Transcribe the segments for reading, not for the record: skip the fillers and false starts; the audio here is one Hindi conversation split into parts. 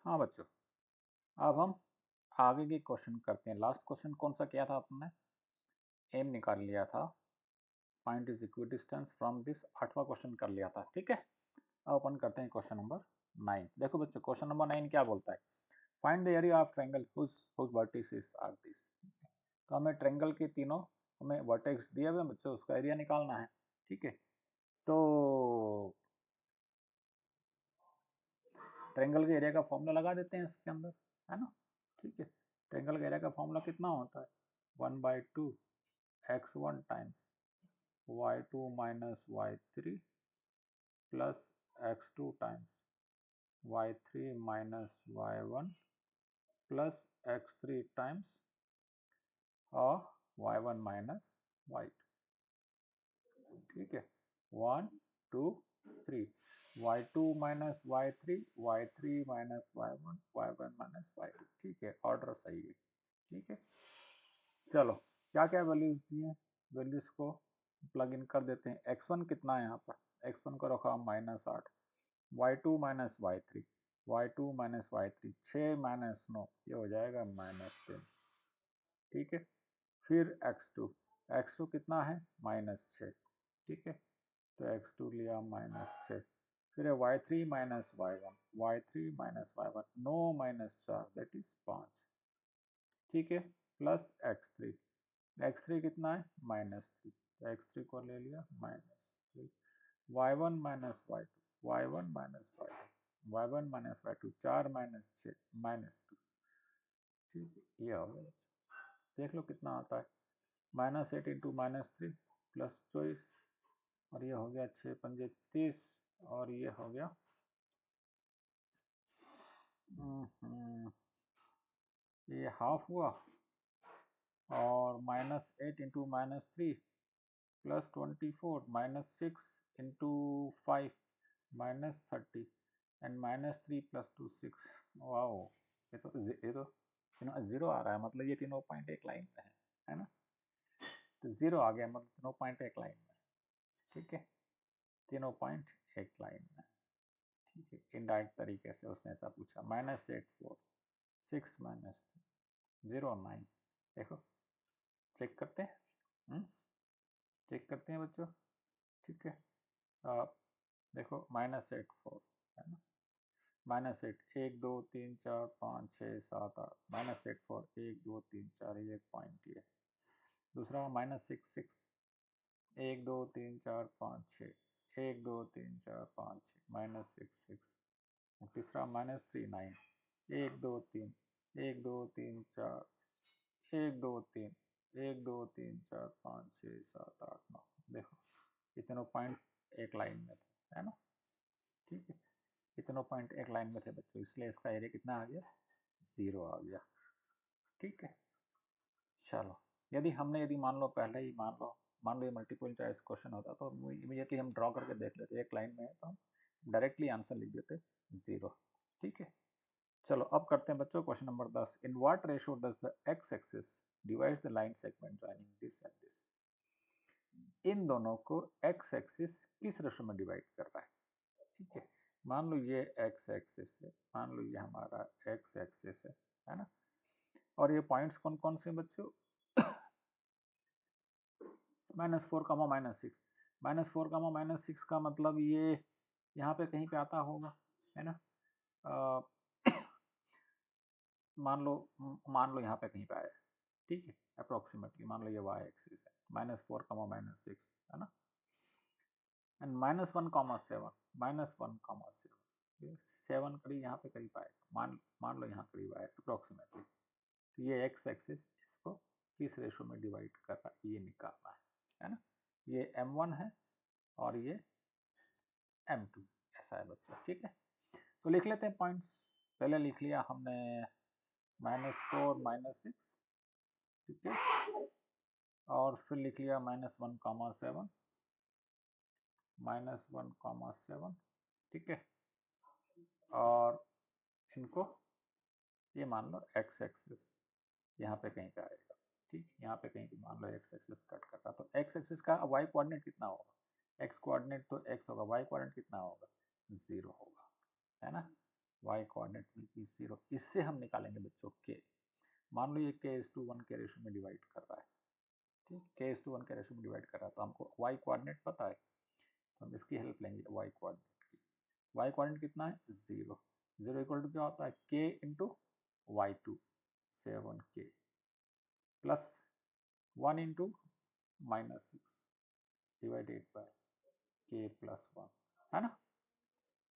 हाँ बच्चों, अब हम आगे के क्वेश्चन करते हैं। लास्ट क्वेश्चन कौन सा किया था आपने? एम निकाल लिया था, find is equidistance from this, 8वां क्वेश्चन कर लिया था। ठीक है, अब अपन करते हैं क्वेश्चन नंबर 9। देखो बच्चों, क्वेश्चन नंबर 9 क्या बोलता है? Find the area of triangle whose vertices are this. तो हमें ट्रायंगल के तीनों हमें वर्टेक्स दिए हुए बच्चों, उसका एरिया निकालना है। ठीक है, तो ट्रायंगल के एरिया का फॉर्मूला लगा देते हैं इसके अंदर, है ना। ठीक है, ट्रायंगल के एरिया का फॉर्मूला कितना होता है? 1/2 x1 times y2 minus y3 plus x2 times y3 minus y1 plus x3 times और y1 माइनस y2। ठीक है, 1 2 3, y2 minus y3, y3 minus y1, y1 minus y2। ठीक है, ऑर्डर सही है। ठीक है, चलो क्या क्या वैल्यूज दिए, वैल्यूज को प्लग इन कर देते हैं। x1 कितना है यहाँ पर? x1 को रखा -8, y2 minus y3, y2 minus y3, 6 minus 9, ये हो जाएगा -10। ठीक है, फिर x2 कितना है? -6। ठीक है, तो x2 लिया -6। फिर है y3 minus y1, y3 minus y1, 9 minus 4 that is 5। ठीक है, प्लस x3 कितना है? -3, तो x3 को ले लिया -3, y1 minus y2, y1 minus y2, y1 minus y2, 4 minus 6 -2। ठीक है, ये हो गया। देख लो कितना आता है, -8 इंटू -3 प्लस 24, और ये हो गया 6 पंजे 30, और ये हो गया ये हाफ हुआ, और -8 into -3 plus 24, -6 into 5 -30, and -3 plus 2 6। Wow, ये तो जीरो आ रहा है, मतलब ये तीनों पॉइंट एक लाइन में है ना। तो जीरो आ गया, मतलब तीनों पॉइंट एक लाइन में। ठीक है, तीनों पॉइंट एक लाइन में। ठीक है, इनडायरेक्ट तरीके से उसने ऐसा पूछा। -8 4, 6 -0 9। देखो, चेक करते हैं, चेक करते हैं बच्चों। ठीक है, आप देखो, -8 4 है ना, -8 1 2 3 4 5 6 7 8, -8 4 1 2 3 4, ये पॉइंट ये। दूसरा -6 6 1 2 3 4 5 6, 1 2 3 4 5 6, -6 6। तीसरा -3 9, 1 2 3 1 2 3 4, 1 2 3 1 2 3 4 5 6 7 8 9। देखो, इतने पॉइंट एक लाइन में थे, है ना। ठीक है, इतने पॉइंट एक लाइन में थे बच्चों, इसलिए इसका एरिया कितना आ गया? 0 आ गया। ठीक है, चलो, यदि मान लो पहले ही मान लो ये मल्टीपल चॉइस क्वेश्चन होता तो इमीडिएटली हम ड्रॉ करके देख लेते, एक लाइन में है तो हम डायरेक्टली आंसर लिख देते 0। ठीक है, चलो अब करते हैं बच्चों question number 10। In what ratio does the x axis divides the line segment joining this and this. इन दोनों को एक्स एक्सिस किस रेशियो में डिवाइड कर रहा है? ठीक है, मान लो ये एक्स एक्सिस है, मान लो ये हमारा एक्स एक्सिस है ना, और ये पॉइंट्स कौन कौन से बच्चों? -4, -6, -4, -6 का मतलब ये यहाँ पे कहीं पे आता होगा, है ना। मान लो यहाँ पे कहीं पे आया। ठीक है, अप्रोक्सीमेटली मान लो ये y एक्सिस है, -4, -6, है ना। एंड -1, -7, -1, 7 करीब यहाँ पे करीब आएगा, मान लो यहाँ करीब आया अप्रोक्सीमेटली। तो ये एक्स एक्सिस इसको किस रेशो में डिवाइड कर रहा है, ये निकालना है ना। ये m1 है और ये m2, ऐसा है बच्चों। ठीक है, तो लिख लेते हैं पॉइंट्स। पहले लिख लिया हमने -4 -6। ठीक है, और फिर लिख लिया -1, -7, -1, 7। ठीक है, और इनको ये मान लो एक्स एक्सिस यहाँ पे कहीं पे आएगा। ठीक, यहाँ पे कहीं पे मान लो एक्स एक्सिस कट कर रहा, तो एक्स एक्सिस का वाई कोऑर्डिनेट कितना होगा? एक्स कोऑर्डिनेट तो एक्स होगा, वाई कोऑर्डिनेट कितना होगा? 0 होगा, है ना। y coordinate will be 0। इससे हम निकालेंगे बच्चों k। मान लो ये k:1 के रेशो में डिवाइड कर रहा है, ठीक, k:1 के रेशो में डिवाइड कर रहा है, तो हमको y कोऑर्डिनेट पता है, तो हम इसकी हेल्प लेंगे y कोऑर्डिनेट की। y कोऑर्डिनेट कितना है 0। 0 इक्वल टू क्या होता है k into y2 7k plus 1 into -6 divided by k plus 1, है ना,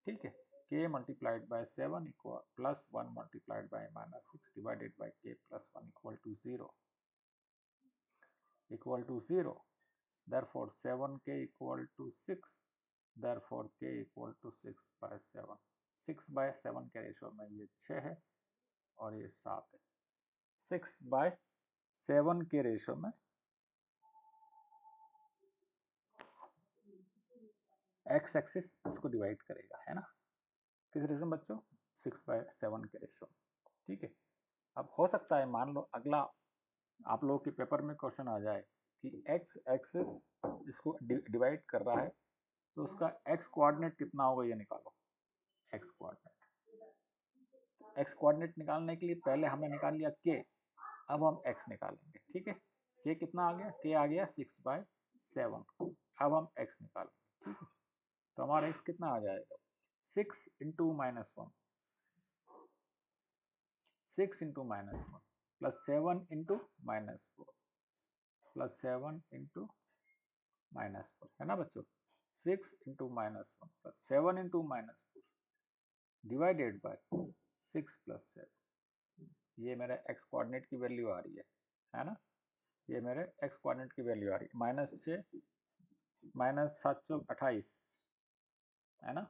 ठीक है। k multiplied by 7 equal plus 1 multiplied by -6 divided by k plus 1 equal to 0। Therefore 7k equal to 6, therefore k equal to 6 by 7। 6 by 7 के रेशो में ये 6 है और ये 7 है। 6 by 7 के रेशो में x एक्सिस इसको डिवाइड करेगा, है ना, किस रेशो में बच्चों 6 by 7 के रेशो में, ठीक है। अब हो सकता है मान लो अगला आप लोगों के पेपर में क्वेश्चन आ जाए कि x एक्सिस इसको डिवाइड कर रहा है, तो उसका x कोऑर्डिनेट कितना होगा ये निकालो। x कोऑर्डिनेट निकालने के लिए पहले हमने निकाल लिया k, अब हम x निकालेंगे, ठीक है। k कितना आ गया, k आ गया 6/7। अब हम x निकालेंगे, ठीक है। तो हमारा x कितना आ जाएगा 6 into -1, 6 into -1 plus 7 into -4 plus 7 into -4, है ना बच्चों। 6 into -1 plus 7 into -4 divided by 6 plus 7। ये मेरा x कोऑर्डिनेट की वैल्यू आ रही है ना, ये मेरे x कोऑर्डिनेट की वैल्यू आ रही है -6 -728, है ना,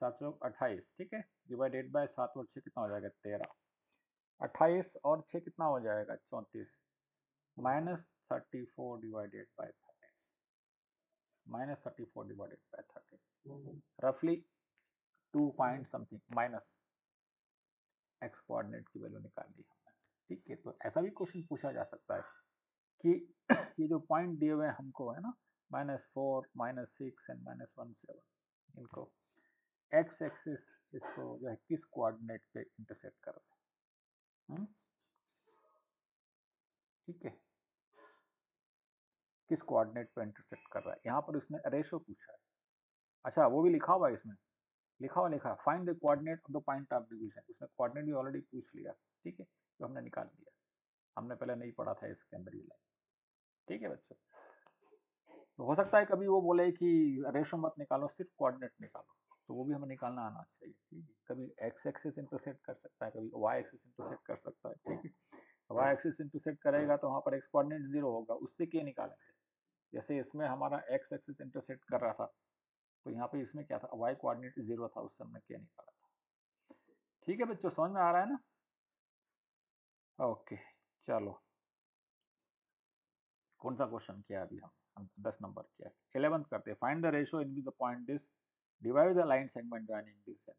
728, ठीक है, डिवाइडेड बाय 7 और 6 कितना हो जाएगा 13। 28 और 6 कितना हो जाएगा 34, -34 डिवाइडेड बाय 13, -34 डिवाइडेड बाय 13, रफली 2 point something minus x coordinate की वैल्यू निकाल ली हमने, ठीक है। तो ऐसा भी क्वेश्चन पूछा जा सकता है कि ये जो पॉइंट दिए हुए हैं हमको, है ना, -4 -6 एंड -17, इनको x एक्सिस इसको जो है किस कोऑर्डिनेट पे इंटरसेक्ट कर रहे हैं, ठीक है, किस कोऑर्डिनेट पे इंटरसेक्ट कर रहा है। यहाँ पर उसने रेशो पूछा है, अच्छा वो भी लिखा हुआ है इसमें, लिखा find the coordinate of the point of division, उसने कोऑर्डिनेट भी ऑलरेडी पूछ लिया, ठीक है, तो हमने निकाल लिया, हमने पहले नहीं पढ़ा था इसके अंदर ये लाइन, ठीक है बच्चों। तो हो सकता है कभी वो बोले कि रेशो मत निकालो सिर्फ कोऑर्डिनेट निकालो, तो वो भी हमें निकालना आना चाहिए, ठीक है। कभी एक्स एक्सिस इंटरसेक्ट कर सकता है, कभी वाई एक्सिस इंटरसेक्ट कर सकता है, ठीक है। वाई एक्सिस इंटरसेक्ट करेगा तो वहाँ पर एक्स कोऑर्डिनेट 0 होगा, उससे क्या निकालेंगे, जैसे इसमें हमारा एक्स एक्सिस इंटरसेक्ट कर रहा था, तो यहाँ पे इसमें क्या था वाई कोऑर्डिनेट 0 था, उससे हमने क्या निकाला था, ठीक है बच्चों, समझ में आ रहा है ना। ओके चलो, कौन सा क्वेश्चन किया अभी हम 10 नंबर किया, 11th करते हैं। Find the ratio in the point this divide the line segment joining this,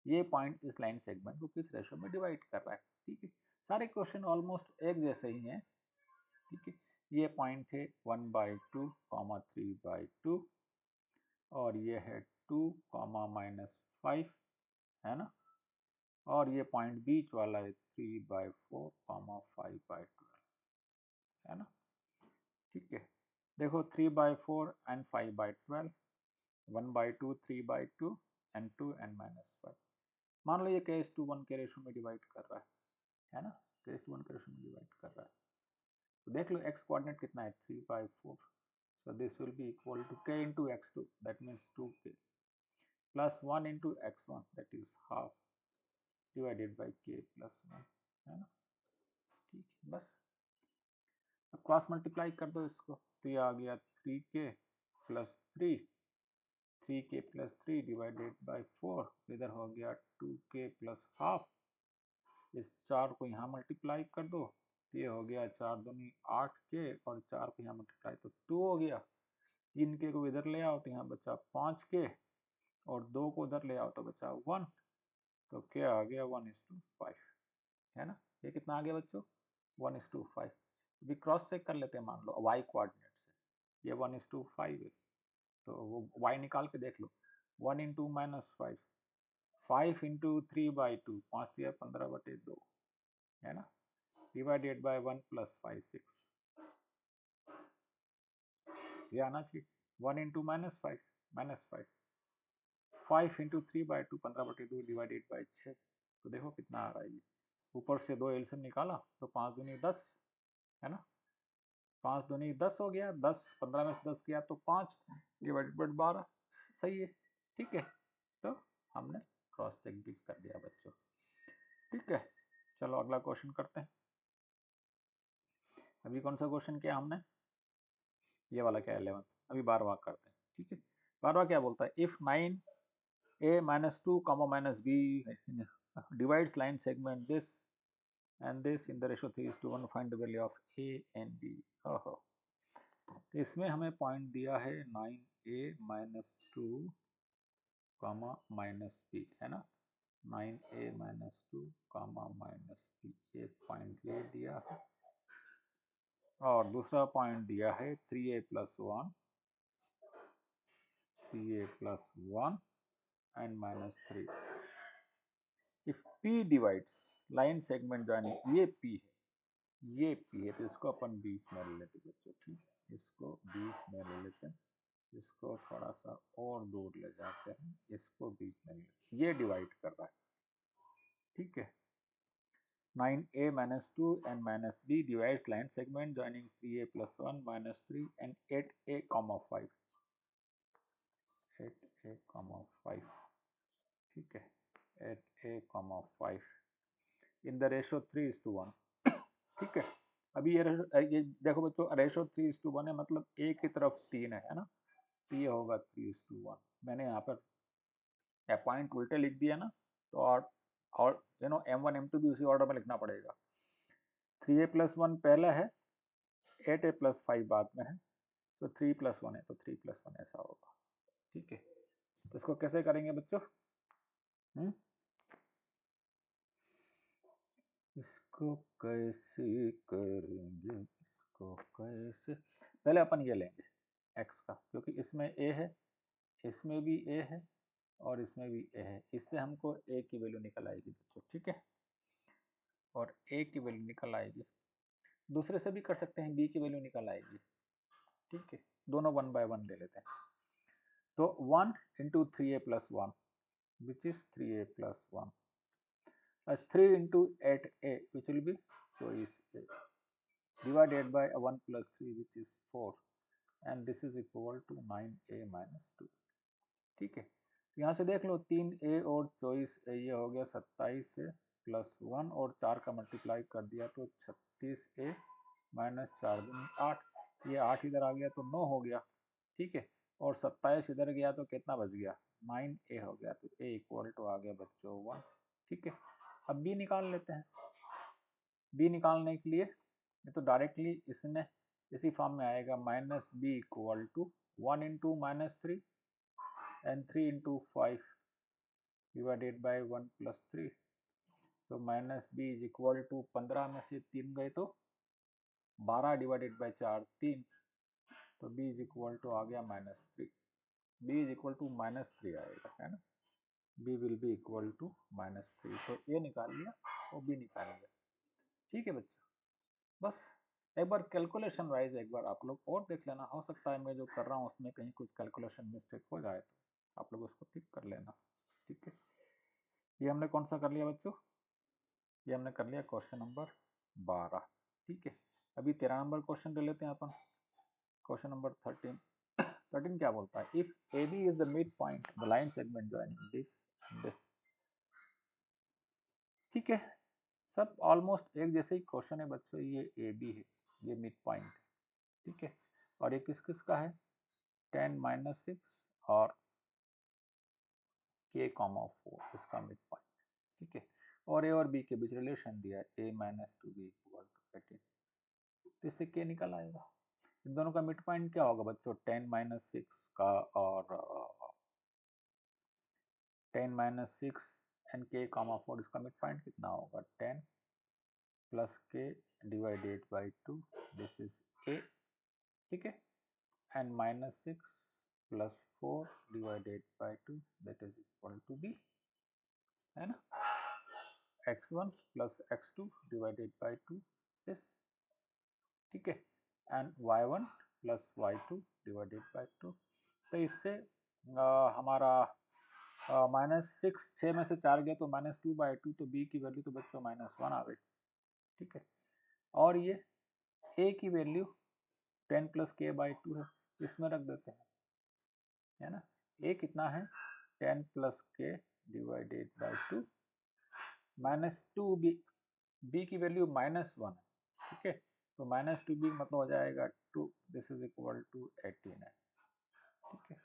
ये पॉइंट इस लाइन सेगमेंट को किस रेशियो में डिवाइड कर रहा है, ठीक है। सारे क्वेश्चन ऑलमोस्ट एक जैसे ही हैं, ठीक है। ये पॉइंट है 1/2, 3/2 और ये है 2, -5, है ना, और ये पॉइंट बीच वाला है 3/4, 5/12, है ना, ठीक है। देखो 3/4 एंड 5/12, 1/2, 3/2 एंड 2 एंड -5। मान लो ये k:1 के रेशो में डिवाइड कर रहा है ना, k:1 के रेशो में डिवाइड कर रहा है, तो देख लो x कोऑर्डिनेट कितना है 3/4, so this will be equal to k into x2, that means 2k plus 1 into x1, that is half divided by k plus 1, है ना, ठीक है। बस अब क्रॉस मल्टीप्लाई कर दो इसको, तो ये आ गया 3k plus 3, 3k plus 3 divided by 4, इधर हो गया 2k प्लस हाफ, इस 4 को यहाँ मल्टीप्लाई कर दो, तो ये हो गया 4 दूनी 8k और 4 को यहाँ मल्टीप्लाई तो 2 हो गया, 3k को इधर ले आओ तो यहाँ बचा 5k और 2 को उधर ले आओ तो बचा 1, तो क्या आ गया 1:5, है ना। ये कितना आ गया बच्चों 1:5। अभी क्रॉस चेक कर लेते हैं, मान लो y कोऑर्डिनेट से ये 1:5 है, तो वो y निकाल के देख लो, 1 into -5 5 इंटू 3/2, 5 दिया 15/2 है ना, डिवाइडेड बाय 1 + 5 6, ये आना चाहिए। 1 इंटू -5 -5, 5 इंटू 3/2 15/2 डिवाइडेड बाय 6, तो देखो कितना आ रहा है ये। ऊपर से 2 एलसीएम निकाला तो 5 दूनी 10 है ना, 5 दूनी 10 हो गया, 10 15 में से 10 किया तो 5 डिवाइडेड बाय 12, सही है। ठीक है, तो हमने क्रॉस चेक भी कर दिया बच्चों। ठीक है, चलो अगला क्वेश्चन करते हैं। अभी कौन सा क्वेश्चन किया हमने, ये वाला क्या है 11, अभी 12वां करते हैं। ठीक है, 12वां क्या बोलता है, if 9a - 2, -b divides line segment this and this in the ratio 3:1, find the value of a and b। ओहो, तो इसमें हमें पॉइंट दिया है 9a - 2, -b है ना, 9a - 2, -b, एक पॉइंट ये दिया है, और दूसरा पॉइंट दिया है 3a + 1, 3a + 1 and -3। if p divides line segment joining, ये p है, ये p है, तो इसको अपन बीच में ले लेते बच्चों। ठीक है, इसको बीच में ले लेते हैं, इसको थोड़ा सा और दूर ले जाते हैं, इसको बीच में ले लेते हैं, ये डिवाइड कर रहा है। ठीक है, 9a - 2 and -b divides line segment joining 3a + 1 -3 and 8a, 5, 8a, 5। ठीक है, 8a, 5 इन द रेशो 3:1। ठीक है, अभी ये देखो बच्चों, रेशो 3:1 है, मतलब a की तरफ 3 है ना, तो ये होगा 3:1। मैंने यहाँ पर पॉइंट उल्टे लिख दिया ना, तो और m1 m2 भी उसी ऑर्डर में लिखना पड़ेगा। 3a + 1 पहला है, 8a + 5 बाद में है, तो 3 + 1 है, तो 3 + 1 ऐसा होगा। ठीक है, तो इसको कैसे करेंगे बच्चों, इसको कैसे करेंगे, इसको कैसे, पहले अपन ये लेंगे x का, क्योंकि इसमें a है, इसमें भी a है, और इसमें भी a है, इससे हमको a की वैल्यू निकल आएगी बच्चों। ठीक है, और a की वैल्यू निकल आएगी, दूसरे से भी कर सकते हैं, b की वैल्यू निकल आएगी। ठीक है, दोनों 1 by 1 ले लेते हैं, तो 1 into 3a + 1 which is 3a + 1, 3 into 8a which will be, so is a, divided by 1 + 3 which is 4, and this is equal to 9a - 2। ठीक है, यहाँ से देख लो, 3a और 24a, ये हो गया 27 से +1 और 4 का मल्टीप्लाई कर दिया तो 36a - 4 दूनी 8, ये 8 इधर आ गया तो 9 हो गया। ठीक है, और 27 इधर गया तो कितना बच गया, 9a हो गया, तो a इक्वल टू आ गया बच्चों 1। ठीक है, अब b निकाल लेते हैं। b निकालने के लिए ये तो डायरेक्टली इसने इसी फॉर्म में आएगा, -b equal to 1 into -3 and 3 into 5 divided by 1 + 3, तो -b इज इक्वल टू 15 में से 3 गए तो 12 डिवाइडेड बाय 4 3, तो b इज इक्वल टू आ गया -3, b इज इक्वल टू -3 आएगा, है ना, b will be equal to -3, तो a निकाल लिया और b निकाल लिया। ठीक है बच्चों, बस एक बार कैलकुलेशन वाइज एक बार आप लोग और देख लेना, हो सकता है मैं जो कर रहा हूँ उसमें कहीं कुछ कैलकुलेशन मिस्टेक हो जाए तो आप लोग उसको ठीक कर लेना। ठीक है, ये हमने कौन सा कर लिया बच्चों, ये हमने कर लिया क्वेश्चन नंबर 12। ठीक है, अभी 13 नंबर क्वेश्चन ले लेते हैं अपन, क्वेश्चन नंबर 13। 13 क्या बोलता है, if A B is the mid point the line segment joining this and this. ठीक है, सब ऑलमोस्ट एक जैसे ही क्वेश्चन है बच्चों, ये ए बी है, ये मिड पॉइंट है। ठीक है, और ये किस किस का है, 10 - 6 और k, 4 इसका मिड पॉइंट। ठीक है, और ए और बी के बीच रिलेशन दिया है, a - 2b इक्वल टू 18, तो इससे k निकल आएगा। इन दोनों का मिड पॉइंट क्या होगा बच्चों, 10 - 6 का और 10 - 6 एंड k, 4 इसका मिड पॉइंट कितना होगा, 10 + k divided by 2, this is a। ठीक है, and -6 + 4 divided by 2 that is equal to b। है ना, x1 plus x2 divided by 2 this, ठीक है, and y1 plus y2 divided by 2। तो इससे हमारा -6, 6 में से 4 गया तो -2/2, तो b की वैल्यू तो बच्चों -1 आ गई, ठीक है। और ये a की वैल्यू 10 प्लस k/2 है, इसमें रख देते हैं, है ना। a कितना है 10 plus k divided by 2, -2b, b की वैल्यू -1 है, ठीक है, तो -2b मतलब हो जाएगा 2, दिस इज इक्वल टू 18 है, ठीक है।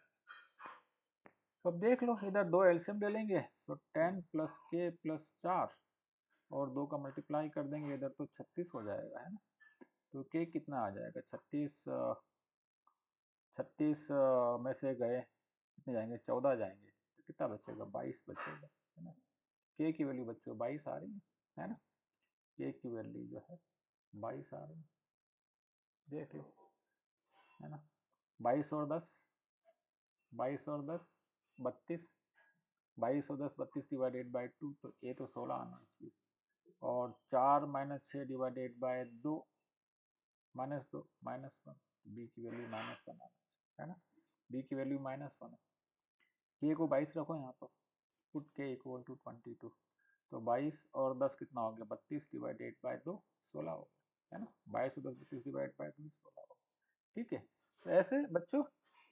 तो अब देख लो, इधर दो एलसीएम ले लेंगे, तो 10 प्लस k प्लस 4 और 2 का मल्टीप्लाई कर देंगे इधर, तो 36 हो जाएगा, है ना। तो k कितना आ जाएगा 36, 36 में से गए कितने जाएंगे, 14 जाएंगे, तो कितना बचेगा 22 बचेगा, है ना। k की वैल्यू बच्चों 22 आ रही है ना, k की वैल्यू जो है 22 आ रही है, देख लो, है ना। 22 और 10, 22 और 10 32, 22 और 10 32 डिवाइडेड बाई 2, तो ए तो 16 आना चाहिए, और 4 माइनस 6 डिवाइडेड बाय 2 -2 -1, बी की वैल्यू -1 आना है ना, बी की वैल्यू -1 है। के को 22 रखो यहाँ पर, पुट के इक्वल टू 22, तो 22 और 10 कितना हो गया 32 डिवाइडेड बाय 2 16 हो गया, है ना, 22 और 10 32 डिवाइड बाय 2 16 हो गया, ठीक है। तो ऐसे बच्चों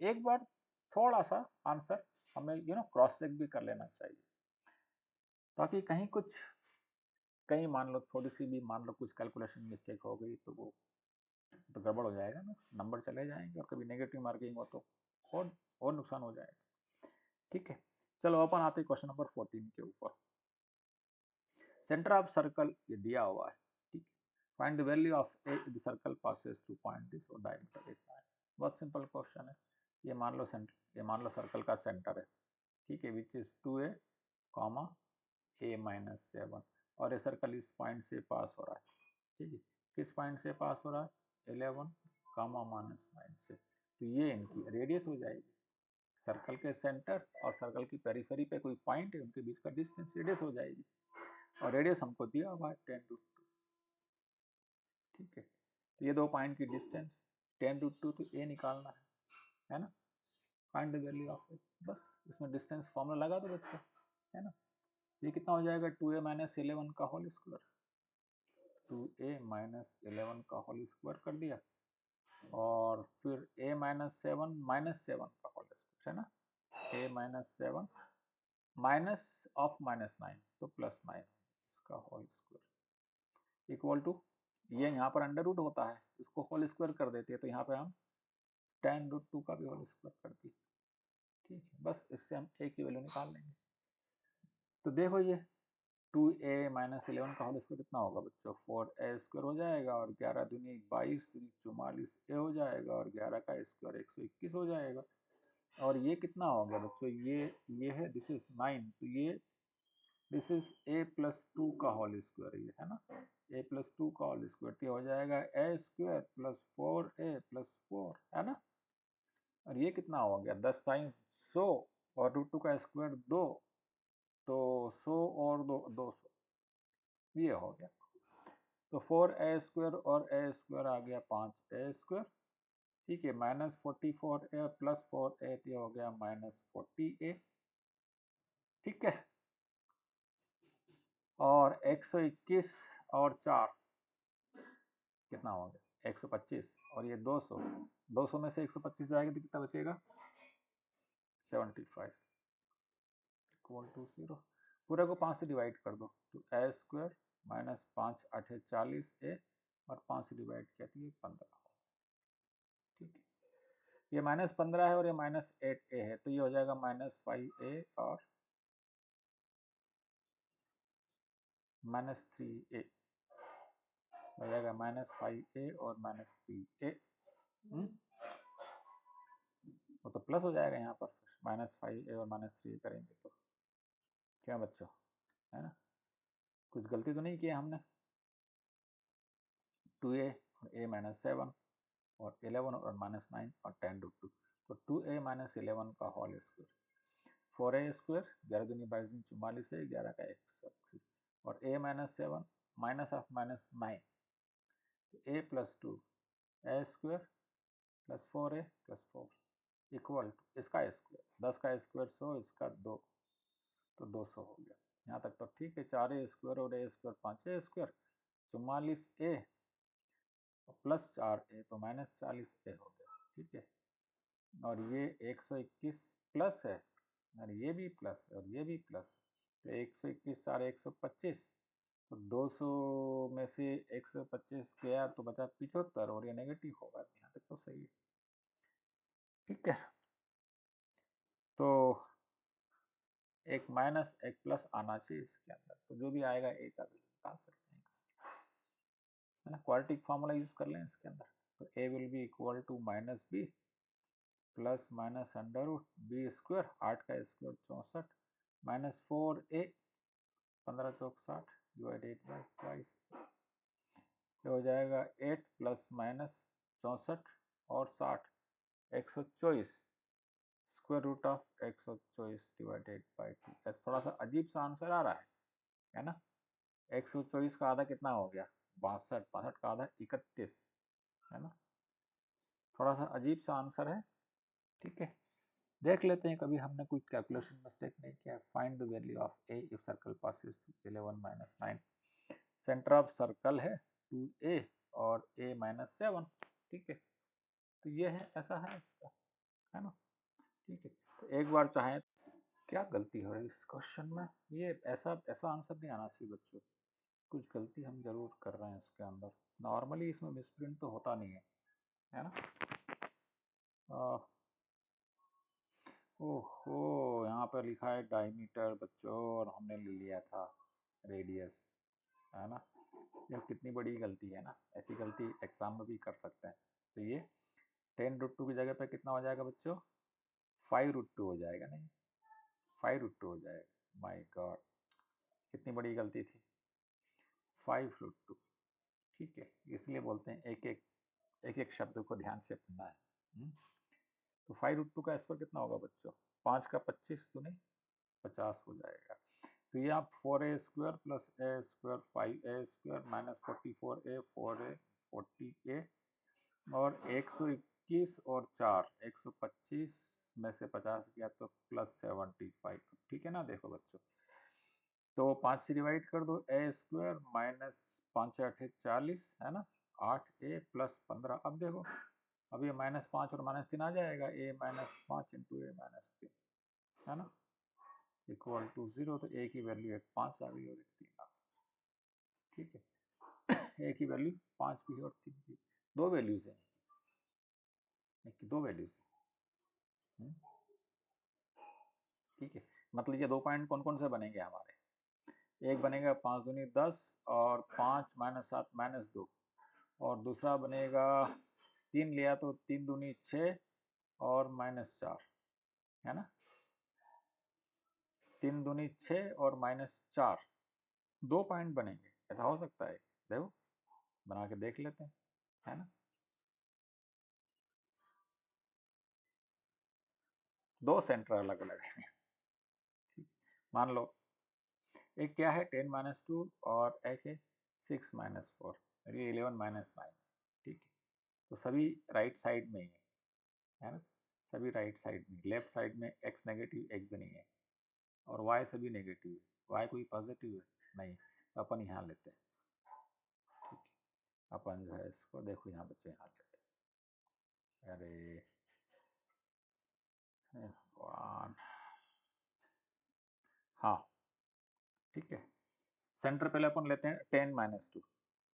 एक बार थोड़ा सा आंसर हमें क्रॉस चेक भी कर लेना चाहिए, ताकि कहीं कुछ, कहीं मान लो थोड़ी सी भी मान लो कुछ कैलकुलेशन मिस्टेक हो गई तो वो तो गड़बड़ हो जाएगा ना, नंबर चले जाएंगे, और कभी नेगेटिव मार्किंग हो तो और नुकसान हो जाएगा, ठीक है। चलो अपन आते हैं क्वेश्चन नंबर 14 के ऊपर। सेंटर ऑफ सर्कल ये दिया हुआ है, ठीक है, find the value of A the circle passes through point this और डायमीटर इज 9। बहुत सिंपल क्वेश्चन है, ये मान लो सेंटर, ये मान लो सर्कल का सेंटर है, ठीक है, विच इज 2a, a-7, और ये सर्कल इस पॉइंट से पास हो रहा है, ठीक है, किस पॉइंट से पास हो रहा है 11, -9 से, तो ये इनकी रेडियस हो जाएगी, सर्कल के सेंटर और सर्कल की पेरिफेरी पे कोई पॉइंट है उनके बीच का डिस्टेंस रेडियस हो जाएगी, और रेडियस हमको दिया हुआ है 10√2, ठीक है। तो ये दो पॉइंट की डिस्टेंस 10√2, तो ए निकालना है ना, फाइंड द वैल्यू ऑफ ए, बस इसमें डिस्टेंस फॉर्मूला लगा दो बच्चों, है ना। ये कितना हो जाएगा 2a - 11 का होल स्क्वायर, 2a - 11 का होल स्क्वायर कर दिया, और फिर a - 7 -7 का होल स्क्वायर, है ना, a - 7 माइनस ऑफ -9 तो +9 इसका होल स्क्वायर इक्वल टू, ये यहाँ पर अंडर रूट होता है, इसको होल स्क्वायर कर देते हैं, तो यहाँ पे हम 10√2 का भी होल स्क्वायर कर दिए, ठीक है। बस इससे हम a की वैल्यू निकाल लेंगे, तो देखो ये 2a - 11 का होल स्क्वायर कितना होगा बच्चों, 4a² हो जाएगा, और 11 दूनी 22 दूनी 44 a हो जाएगा, और 11 का स्क्वायर 121 हो जाएगा, और ये कितना हो गया बच्चों, ये है दिस इज 9, तो ये दिस इज a+2 का होल स्क्वायर, ये है ना, a+2 का होल स्क्वायर, तो हो जाएगा a² + 4a + 4, है ना, और ये कितना हो गया 10 साइन 100, और √2 का स्क्वायर 2, तो 100 और 2 200, ये हो गया, तो 4a² और a² आ गया 5a², ठीक है, -44a + 4a, ये हो गया -40a, ठीक है, और 121 और 4 कितना हो गया 125, और ये 200, 200 में से 125 जाएगा तो कितना बचेगा 75 इक्वल टू 0, पूरे को 5 से डिवाइड कर दो, तो a² -5 8 40a, और 5 से डिवाइड किया तो ये 15, ठीक है, ये -15 है और ये -8a है, तो ये हो जाएगा -5a और -3a, हो जाएगा -5a और -3a, वो तो प्लस हो जाएगा यहाँ पर, -5a और -3a करेंगे तो क्या बच्चों, है ना, कुछ गलती तो नहीं किया हमने, 2a और a - 7 और 11 और -9 और 10√2, तो 2a - 11 का होल स्क्वायर, 4a² 11 दूनी 22 दूनी 44 है, 11 का 180 और a - 7 माइनस ऑफ -9 तो a + 2 a² + 4a + 4 equal to इसका स्क्वायर 10 का स्क्वायर 100 इसका 2 तो 200 हो गया। यहाँ तक तो ठीक है। 4a² और a² 5a² 44a plus 4a तो -40a हो गया। ठीक है, और ये 121 प्लस है और ये भी प्लस है और ये भी प्लस है तो 121 4 125 तो 200 में से 125 गया तो बचा 75 और ये नेगेटिव होगा। यहाँ तक तो सही है। ठीक है, तो एक माइनस एक प्लस आना चाहिए इसके अंदर, तो जो भी आएगा ए का वैल्यू निकाल सकते हैं, है ना। क्वाड्रेटिक फार्मूला यूज कर लें इसके अंदर, तो A will be equal to -b plus minus √b², 8 का square 64 -4a 15 Chowk 60 divided by 22 हो जाएगा 8 प्लस माइनस 64 और 60 124 square root of 124 divided by 2। थोड़ा सा अजीब सा आंसर आ रहा है ना। 124 का आधा कितना हो गया 62, 62 का आधा 31, है ना। थोड़ा सा अजीब सा आंसर है। ठीक है, देख लेते हैं कभी हमने कोई कैलकुलेशन मिस्टेक नहीं किया। Find the value of a if circle passes through 11 - 9। Centre of circle है 2a और a - 7। ठीक है, तो ये है, ऐसा है इसका, है ना। ठीक है, तो एक बार चाहे क्या गलती हो रही है इस क्वेश्चन में, ये ऐसा आंसर नहीं आना चाहिए बच्चों। कुछ गलती हम जरूर कर रहे हैं इसके अंदर। नॉर्मली इसमें मिसप्रिंट तो होता नहीं है ना। ओहो, यहाँ पर लिखा है डायमीटर बच्चों और हमने ले लिया था रेडियस, है ना। यह कितनी बड़ी गलती है ना। ऐसी गलती एग्जाम में भी कर सकते हैं। तो ये 10√2 की जगह पे कितना हो जाएगा बच्चों 5√2 हो जाएगा। नहीं 5√2 हो जाएगा। माय गॉड, कितनी बड़ी गलती थी 5√2। ठीक है, इसलिए बोलते हैं एक एक शब्द को ध्यान से पढ़ना है। तो 5√2 का स्क्वायर कितना होगा बच्चों 5 का 25 दूनी 50 हो जाएगा। तो ये आप 4a² plus a² 5a² minus 44a 4a 40a और 121 और 4 125 में से 50 गया तो प्लस 75। ठीक है ना। देखो बच्चों, तो 5 से डिवाइड कर दो a² माइनस 5 8 40, है ना। 8a plus 15। अब देखो, अब ये -5 और -3 आ जाएगा, a - 5 इंटू a - 3, है ना, इक्वल टू 0। तो a की वैल्यू एक 5 आ गई और एक 3 आ गई। ठीक है, a की वैल्यू 5 भी है और 3 भी, दो वैल्यूज हैं, दो वैल्यूज। ठीक है, मतलब ये 2 पॉइंट कौन कौन से बनेंगे हमारे, एक बनेगा 5 दूनी 10 और 5 - 7 -2 और दूसरा बनेगा 3 लिया तो 3 दूनी 6 और -4, है ना। 3 दूनी 6 और -4, 2 पॉइंट बनेंगे। ऐसा हो सकता है, देखो बना के देख लेते हैं, है ना। दो सेंटर अलग अलग है। मान लो एक क्या है 10 - 2 और एक है 6 - 4, ये 11 - 9। ठीक है, तो सभी राइट साइड में ही है ना। सभी राइट साइड में, लेफ्ट साइड में x नेगेटिव एक भी नहीं है और y सभी नेगेटिव है। y कोई पॉजिटिव है नहीं, तो अपन यहाँ लेते हैं। ठीक है, अपन जो है इसको देखो यहाँ बच्चे यहाँ लेते हैं। अरे भगवान, हाँ ठीक है। सेंटर पहले अपन लेते हैं 10 - 2,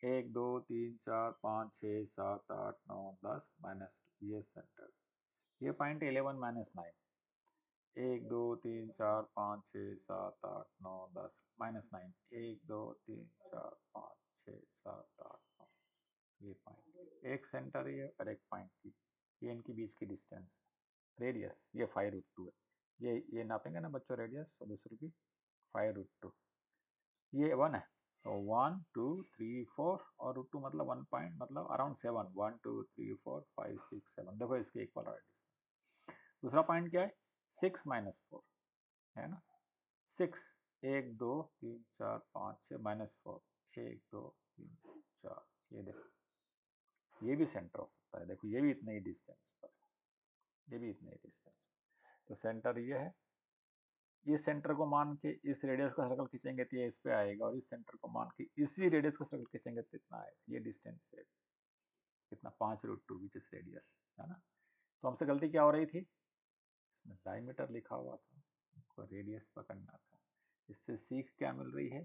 1 2 3 4 5 6 7 8 9 10 -2, ये सेंटर। ये पॉइंट 11 - 9, 1 2 3 4 5 6 7 8 9 10 -9, 1 2 3 4 5 6 7 8 9, ये पॉइंट एक सेंटर है और एक पॉइंट की, ये इनके बीच की डिस्टेंस। रेडियस ये 5√2 है। ये नापेंगे ना बच्चों रेडियस, तो दिस विल बी 5√2। ये 1 है तो 1 2 3 4 और √2 मतलब 1 पॉइंट, मतलब अराउंड 7, 1 2 3 4 5 6 7। देखो इसके इक्वल है। दूसरा पॉइंट क्या है 6 - 4, है ना। 6 1 2 3 4 5 6 -4 1 2 3 4, ये देखो ये भी सेंटर हो सकता है, देखो ये भी इतने ही डिस्टेंस पर, ये भी इतने ही डिस्टेंस। तो सेंटर ये है, इस सेंटर को मान के इस रेडियस का सर्कल खींचेंगे तो ये इस पे आएगा, और इस सेंटर को मान के इसी रेडियस का सर्कल खींचेंगे तो इतना आएगा। ये डिस्टेंस है कितना, 5√2 विच इज रेडियस, है ना। तो हमसे गलती क्या हो रही थी, इसमें डायमीटर लिखा हुआ था, हमको रेडियस पकड़ना था। इससे सीख क्या मिल रही है,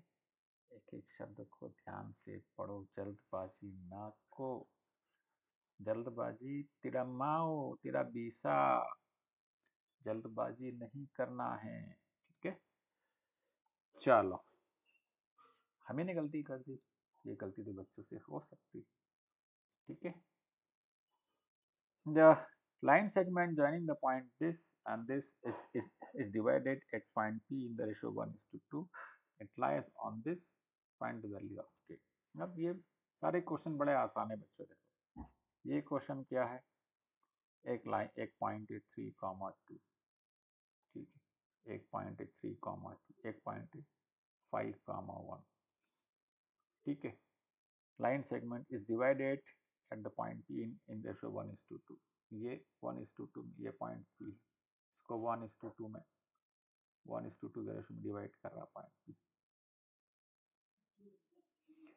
एक एक शब्द को ध्यान से पढ़ो, जल्दबाजी ना को, जल्दबाजी तेरा माओ तेरा बीसा, जल्दबाजी नहीं करना है, ठीक है। चलो, हमें ने गलती कर दी, ये गलती तो बच्चों से हो सकती, ठीक है। The line segment joining the point this and this is divided at point P in the ratio 1:2. It lies on this, find the value of K. अब ये सारे क्वेश्चन बड़े आसान है बच्चों, देखो ये क्वेश्चन क्या है, एक लाइन, एक पॉइंट है 3,2, ठीक है, एक पॉइंट है 3,2, एक पॉइंट है 5,1, ठीक है। Line segment is divided at the point P in ratio 1:2, ये 1:2 में ये पॉइंट P, इसको 1:2 में 1:2 के रेशो में डिवाइड कर रहा point P।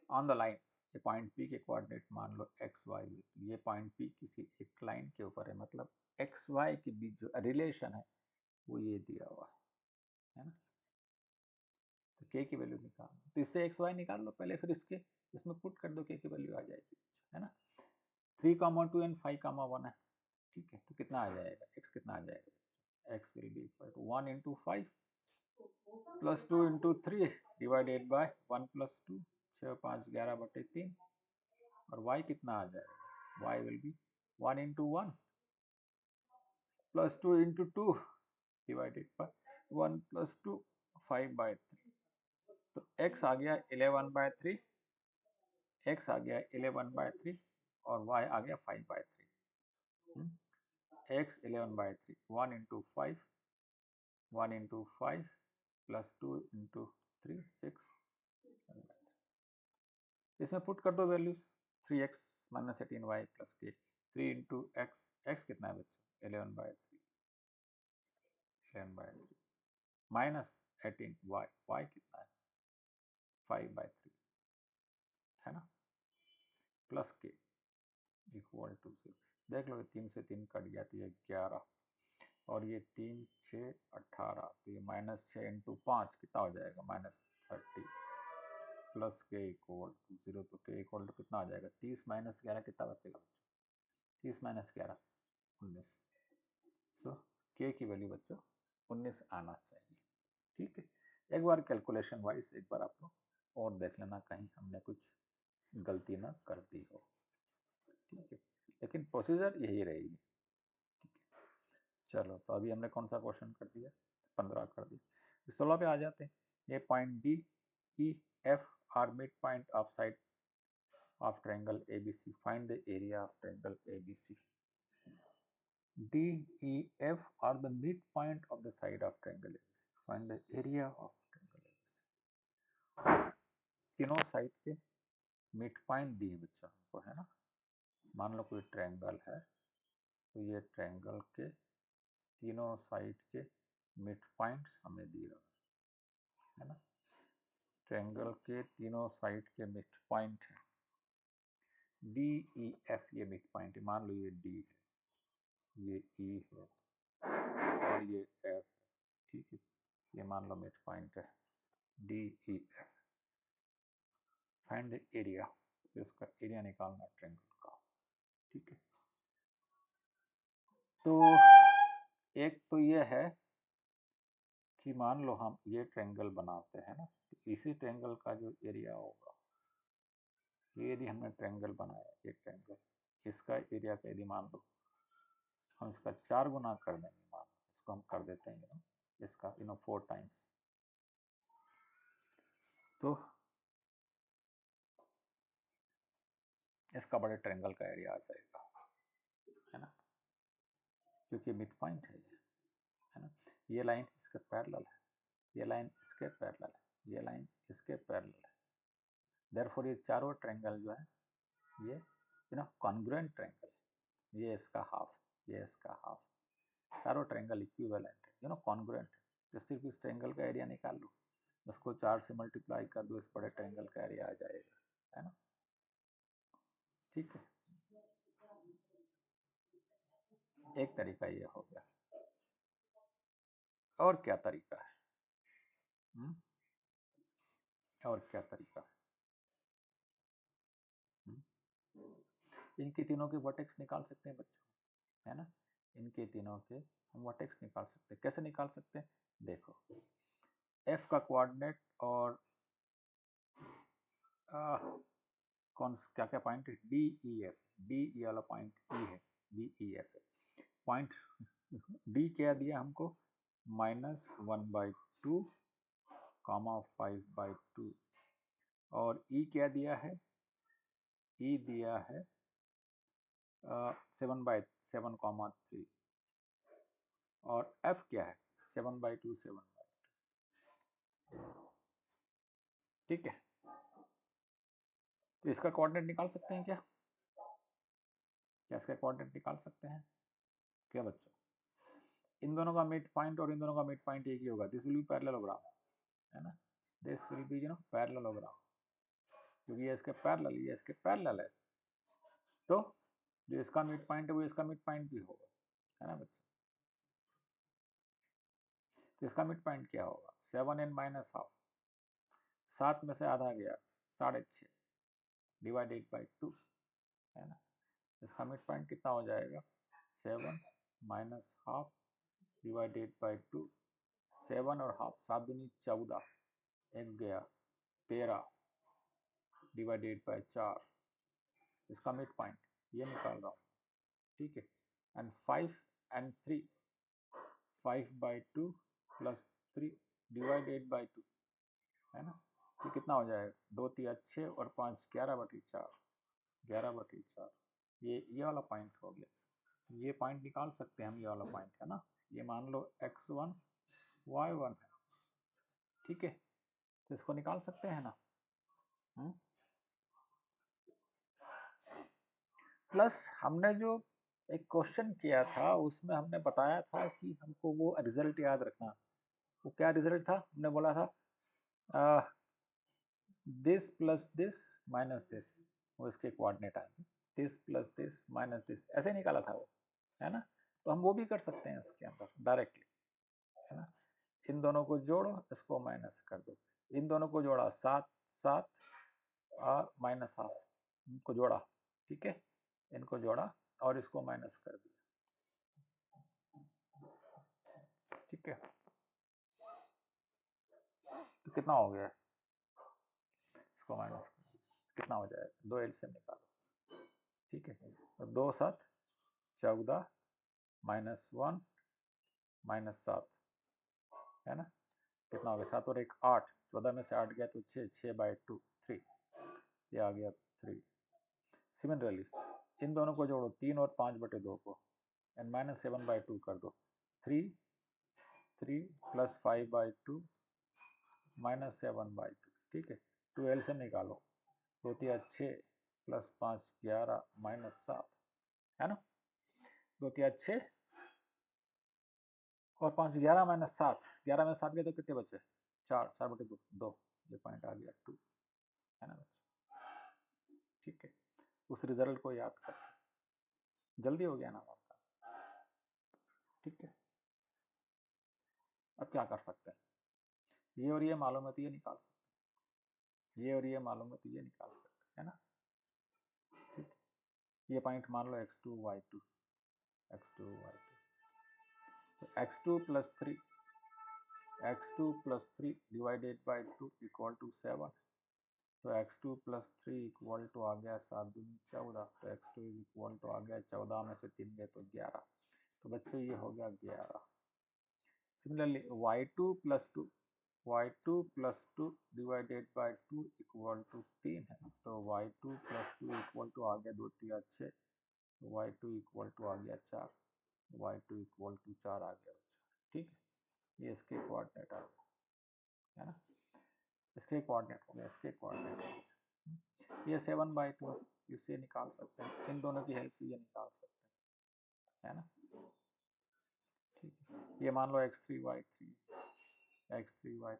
On the line, ये पॉइंट P के कोऑर्डिनेट मान लो x y, ये पॉइंट P किसी एक लाइन के ऊपर है, मतलब x y के बीच जो रिलेशन है वो ये दिया हुआ है ना। तो k की वैल्यू निकाल, तो इससे x y निकाल लो पहले, फिर इसके इसमें पुट कर दो, k की वैल्यू आ जाएगी, है ना। 3,2 एंड 5,1 है, ठीक है। तो कितना आ जाएगा, x कितना आ जाएगा, x will be equal to 1 × 5 plus 2 × 3 divided by 1 + 2, 6 5 11/3, और y कितना आ जाएगा, y will be 1 × 1 plus 2 × 2 divided by 1 + 2 5/3। तो x आ गया 11/3, x आ गया 11/3 और y आ गया 5/3। x 11/3, 1 × 5, 1 × 5 प्लस 2 × 3 6, इसमें पुट कर दो values, 3x - 18y plus k, 3 × x, x कितना है बच्चों 11/3, 11/3 माइनस 18y, y कितना है 5/3, है ना, प्लस k इक्वल टू 0। देख लो 3 से 3 कट गया तो ये 11, और ये 3 6 18, तो ये -6 × 5 कितना हो जाएगा -30, प्लस k इक्वल टू 0। तो k इक्वल टू कितना आ जाएगा, 30 - 11 कितना बचेगा, 30 - 11 19। सो k की वैल्यू बच्चों 19 आना चाहिए, ठीक है। एक बार कैलकुलेशन वाइज एक बार आप लोग और देख लेना, कहीं हमने कुछ गलती ना कर दी हो, ठीक है। लेकिन प्रोसीजर यही रहेगी, ठीक है। चलो, तो अभी हमने कौन सा क्वेश्चन कर दिया, 15 कर दिया। 16 पे आ जाते हैं। ये point D E F R mid point of side of triangle ABC, find the area of triangle ABC. D, E, F are the midpoint of the side of triangle ABC. Find the area of triangle ABC. तीनों साइड के मिड पॉइंट दिए बच्चों हमको, है ना। मान लो कोई ट्रायंगल है, तो ये ट्रायंगल के तीनों साइड के मिड पॉइंट्स हमें दिए है ना। ट्रायंगल के तीनों साइड के मिड पॉइंट है D, E, F, ये मिड पॉइंट है। मान लो ये D है, ये E है और ये F है, ठीक है। ये मान लो मिड पॉइंट है D, E, F। Find the area, तो इसका एरिया निकालना ट्रायंगल का, ठीक है। तो एक तो ये है कि मान लो हम ये ट्रायंगल बनाते हैं ना, तो इसी ट्रायंगल का जो एरिया होगा, ये यदि हमने ट्रायंगल बनाया, ये ट्रायंगल, इसका एरिया का यदि मान लो हम इसका 4 गुना कर देंगे, मान लो इसको हम कर देते हैं इसका 4 टाइम्स, तो इसका बड़े ट्रायंगल का एरिया आ जाएगा, है ना, क्योंकि मिड पॉइंट है ये, है ना। ये लाइन इसका पैरेलल है, ये लाइन इसके पैरेलल है, ये लाइन इसके पैरेलल है। देयरफॉर ये चारों ट्रायंगल जो है ये कॉन्ग्रुएंट ट्रायंगल है। ये इसका हाफ, ये इसका हाफ, चारों ट्रायंगल इक्विवेलेंट है, कॉन्ग्रुएंट है। तो सिर्फ इस ट्रायंगल का एरिया निकाल लो, उसको 4 से मल्टीप्लाई कर दो, इस बड़े ट्रायंगल का एरिया आ जाएगा, है ना। ठीक है, एक तरीका ये हो गया। और क्या तरीका है? और क्या तरीका है? इनके तीनों के वर्टेक्स निकाल सकते हैं बच्चों, है ना। इनके तीनों के हम वर्टेक्स निकाल सकते हैं। कैसे निकाल सकते हैं? देखो, एफ का कोऑर्डिनेट और कौन क्या क्या पॉइंट है, D E F, D E वाला पॉइंट ई है, D E F point. D क्या दिया हमको, -1/2 5/2, और ई क्या दिया है, ई दिया है 7/7, 3, और एफ क्या है 7/2, 7/2। ठीक है, तो इसका कोऑर्डिनेट निकाल सकते हैं क्या? क्या इसका कोऑर्डिनेट निकाल सकते हैं क्या बच्चों? इन दोनों का मिड पॉइंट और इन दोनों का मिड पॉइंट एक ही होगा, दिस विल बी पैरेललोग्राम, है ना। दिस विल बी पैरेललोग्राम, क्योंकि ये इसके पैरेलल, ये इसके पैरेलल है, तो जो इसका मिड पॉइंट है वो इसका मिड पॉइंट भी होगा, है ना बच्चों। तो इसका मिड पॉइंट क्या होगा, 7n-12, 7 में से आधा गया 6.5 डिवाइडेड बाई 2, है ना। इसका मिड पॉइंट कितना हो जाएगा, 7 - हाफ डिवाइडेड बाई 2, 7 और हाफ, 7 दूनी 14, एक गया 13 डिवाइडेड बाई 4, इसका मिड पॉइंट ये निकाल रहा हूँ, ठीक है। एंड 5 and 3, 5/2 + 3 डिवाइडेड बाई 2, है ना। ये कितना हो जाएगा, 2 3 6 और 5 11/4, 11/4। ये वाला पॉइंट हो गया, ये पॉइंट निकाल सकते हैं हम, ये वाला पॉइंट, है ना। ये मान लो x1 y1 है, ठीक है, तो इसको निकाल सकते हैं ना। प्लस हमने जो एक क्वेश्चन किया था उसमें हमने बताया था कि हमको वो रिजल्ट याद रखना। वो क्या रिजल्ट था, हमने बोला था this plus this minus this, वो इसके कोऑर्डिनेट आएंगे, this plus this minus this, ऐसे निकाला था वो, है ना। तो हम वो भी कर सकते हैं इसके अंदर डायरेक्टली, है ना। इन दोनों को जोड़ो, इसको माइनस कर दो, इन दोनों को जोड़ा 7 7 और -12, इनको जोड़ा, ठीक है, इनको जोड़ा और इसको माइनस कर दिया, ठीक है। तो कितना हो गया, इसको माइनस कितना हो जाएगा, 2 एलसीएम निकालो, ठीक है। तो 2 7 14 -1 -7, है ना। कितना हो गया, 7 और 1 8, 14 में से 8 गया तो 6, 6/2 3, ये आ गया 3। सिमिलरली इन दोनों को जोड़ो, 3 और 5/2 को, एंड -7/2 कर दो, 3 3 + 5/2 -7/2, ठीक है। 2 एलसीएम निकालो, 2 3 6 + 5 11 -7, है ना। 2 3 6 और 5 11 -7, 11 में 7 गए तो कितने बचे, 4, 4/2, 2, ये पॉइंट आ गया 2, है ना बच्चे, ठीक है। उस रिजल्ट को याद कर, जल्दी हो गया ना हमारा, ठीक है। अब क्या कर सकते हैं, ये और ये मालूम है तो ये निकाल सकते हैं, ये और ये मालूम है तो ये निकाल सकते हैं, है ना, ठीक है। ये पॉइंट मान लो x2 y2, x2 y2, तो x2 + 3, x2 + 3 divided by 2 equal to 7, तो x2 + 3 इक्वल टू आ गया 7 दूनी 14, तो x2 इक्वल टू आ गया 14 में से 3 गए तो 11, तो बच्चों ये हो गया 11। Similarly y2 + 2 divided by 2 equal to 3 है, तो y2 + 2 इक्वल टू आ गया 2 3 6, तो y2 इक्वल टू आ गया 4, y2 इक्वल टू 4 आ गया, ठीक है। ये इसके कोऑर्डिनेट आ गया। है ना। इसके कोऑर्डिनेट हो गया, इसके कोऑर्डिनेट हो गया। ये 7/2 इससे निकाल सकते हैं, इन दोनों की हेल्प से ये निकाल सकते हैं, है ना। ठीक है, ये मान लो x3y3 x3y,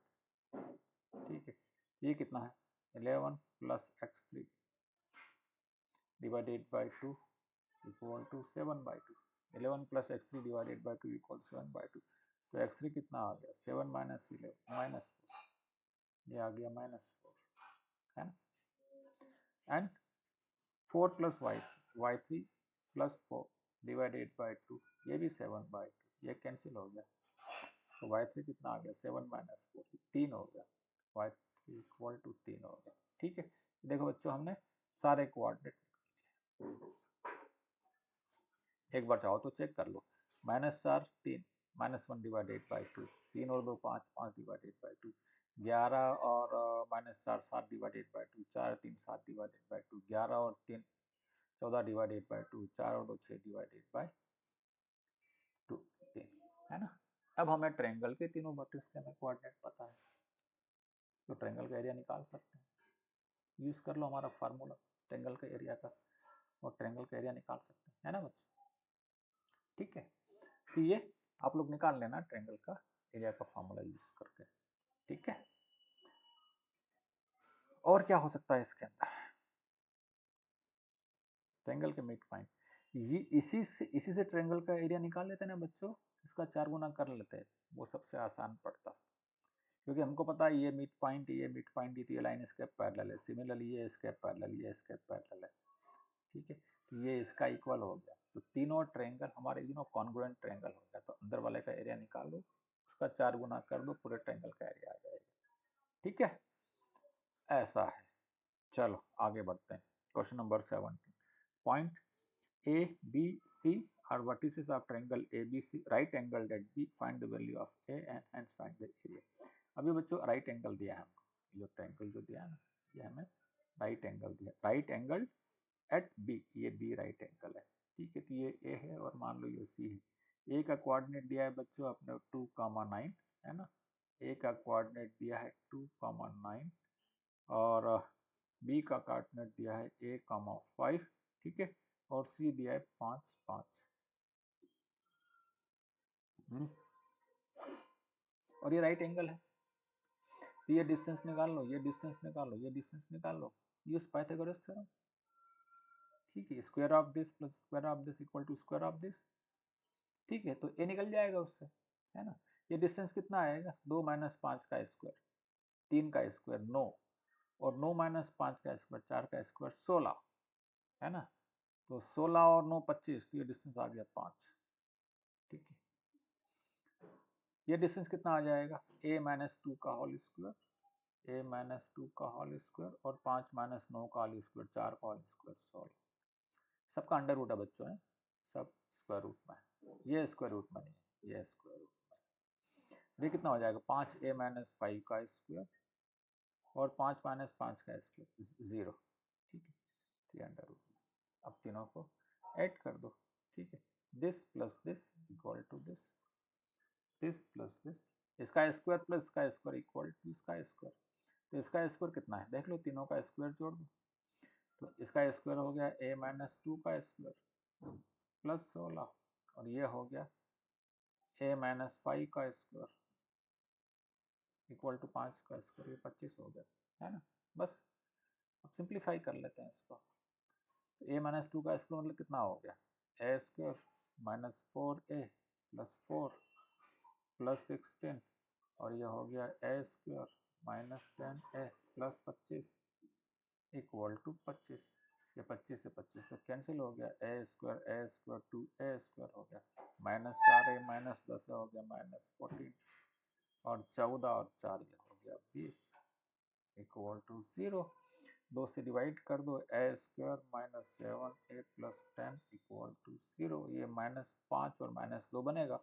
ठीक है। ये कितना है 11 + x3 divided by 2 equal to 7/2। 11 + x3 divided by 2 equal 7/2। तो x3 कितना आ गया 7 - 11 -4, ये आ गया -4, है ना। एंड 4 + y3 + 4 डिवाइडेड बाई 2, ये भी 7/2, ये कैंसिल हो गया। तो y3 कितना आ गया 7 - 4, 3 हो गया। y3 इक्वल टू 3 हो गया। ठीक है, देखो बच्चों हमने सारे कोऑर्डिनेट, एक बार चाहो तो चेक कर लो। -4 3 -1 डिवाइडेड बाई 2, 3 और 2 5, 5 डिवाइडेड बाई 2, 11 और -4 7 डिवाइडेड बाई 2, 4 3 7 डिवाइडेड बाई 2, 11 और 3 14 डिवाइडेड बाई 2, 4 और 2 6 डिवाइडेड बाई 2, 3, है ना। अब हमें ट्रायंगल के तीनों वर्टेक्स के हमें कोऑर्डिनेट पता है, तो ट्रायंगल का एरिया निकाल सकते हैं। यूज कर लो हमारा फार्मूला ट्रायंगल का एरिया का, और ट्रायंगल का एरिया निकाल सकते हैं, है ना बच्चों। ठीक है, तो ये आप लोग निकाल लेना ट्रायंगल का एरिया का फार्मूला यूज करके। ठीक है, और क्या हो सकता है इसके अंदर, ट्रायंगल के मिड पॉइंट, ये इसी से ट्रायंगल का एरिया निकाल लेते हैं ना बच्चों, इसका 4 गुना कर लेते हैं, वो सबसे आसान पड़ता, क्योंकि हमको पता है ये मिड पॉइंट, ये मिड पॉइंट, ये लाइन इसके पैरेलल है, सिमिलरली ये इसके पैरेलल, ये इसके पैरेलल है। ठीक है, तो ये इसका इक्वल हो गया, तो तीनों ट्रायंगल हमारे कॉन्ग्रुएंट ट्रायंगल हो गया। तो अंदर वाले का एरिया निकाल लो, उसका 4 गुना कर दो, पूरे ट्रायंगल का एरिया आ जाएगा। ठीक है, ऐसा है। चलो आगे बढ़ते हैं। Question number 17, point A B C are vertices of triangle ABC, right angled at B, find the value of A and hence find the area। अभी बच्चों राइट एंगल दिया है हमको, ये ट्रायंगल जो दिया है ना, ये हमें राइट एंगल दिया, राइट एंगल एट बी, ये बी राइट एंगल है। ठीक है, तो ये ए है और मान लो ये सी है। ए का कोऑर्डिनेट दिया है बच्चों अपने 2,9, है ना। ए का कोऑर्डिनेट दिया है 2,9 और बी का कोऑर्डिनेट दिया है a,5, ठीक है, और सी दिया है 5 5। और ये राइट एंगल है, तो ये डिस्टेंस निकाल लो, ये डिस्टेंस निकाल लो, ये डिस्टेंस निकाल लो, यूज पाइथागोरस थ्योरम। ठीक है, square of this plus square of this equal to square of this. ठीक है, तो ए निकल जाएगा उससे, है ना। ये डिस्टेंस कितना आएगा 2 - 5 का स्क्वायर, 3 का स्क्वायर 9, और 9 - 5 का स्क्वायर 4 का स्क्वायर 16, है ना। तो 16 और 9 25, तो ये डिस्टेंस आ गया 5। ठीक है, ये डिस्टेंस कितना आ जाएगा a-2 का होल स्क्वायर, a-2 का होल स्क्वायर और 5 - 9 का होल स्क्वायर, 4 का होल स्क्वायर 16। सबका अंडर रूट है बच्चों, है सब स्क्वायर रूट में है, ये स्क्वायर रूट में नहीं है, ये स्क्वायर रूट में। ये कितना हो जाएगा 5a-5 का स्क्वायर और 5 - 5 का स्क्वायर 0। ठीक है, थ्री अंडर रूट। अब तीनों को ऐड कर दो। ठीक है, this plus this equal to this, this plus this, इसका स्क्वायर प्लस इसका स्क्वायर इक्वल टू इसका स्क्वायर। तो इसका स्क्वायर कितना है देख लो, तीनों का स्क्वायर जोड़ दो, तो इसका स्क्वायर हो गया a-2 का स्क्वायर प्लस 16, और ये हो गया a-5 का स्क्वायर इक्वल टू 5 का स्क्वायर, ये 25 हो गया, है ना। बस अब सिंप्लीफाई कर लेते हैं इसको। तो a-2 का स्क्वायर मतलब कितना हो गया a² -4a प्लस 4 प्लस 16, और ये हो गया a² -10a plus 25 equal to 25। ये 25 से 25 तो कैंसिल हो गया, a² 2a² हो गया, -4a -10 हो गया -14, और 14 और 4 ये हो गया 20 इक्वल टू 0। 2 से डिवाइड कर दो, a² -7a plus 10 equal to 0। ये -5 और -2 बनेगा,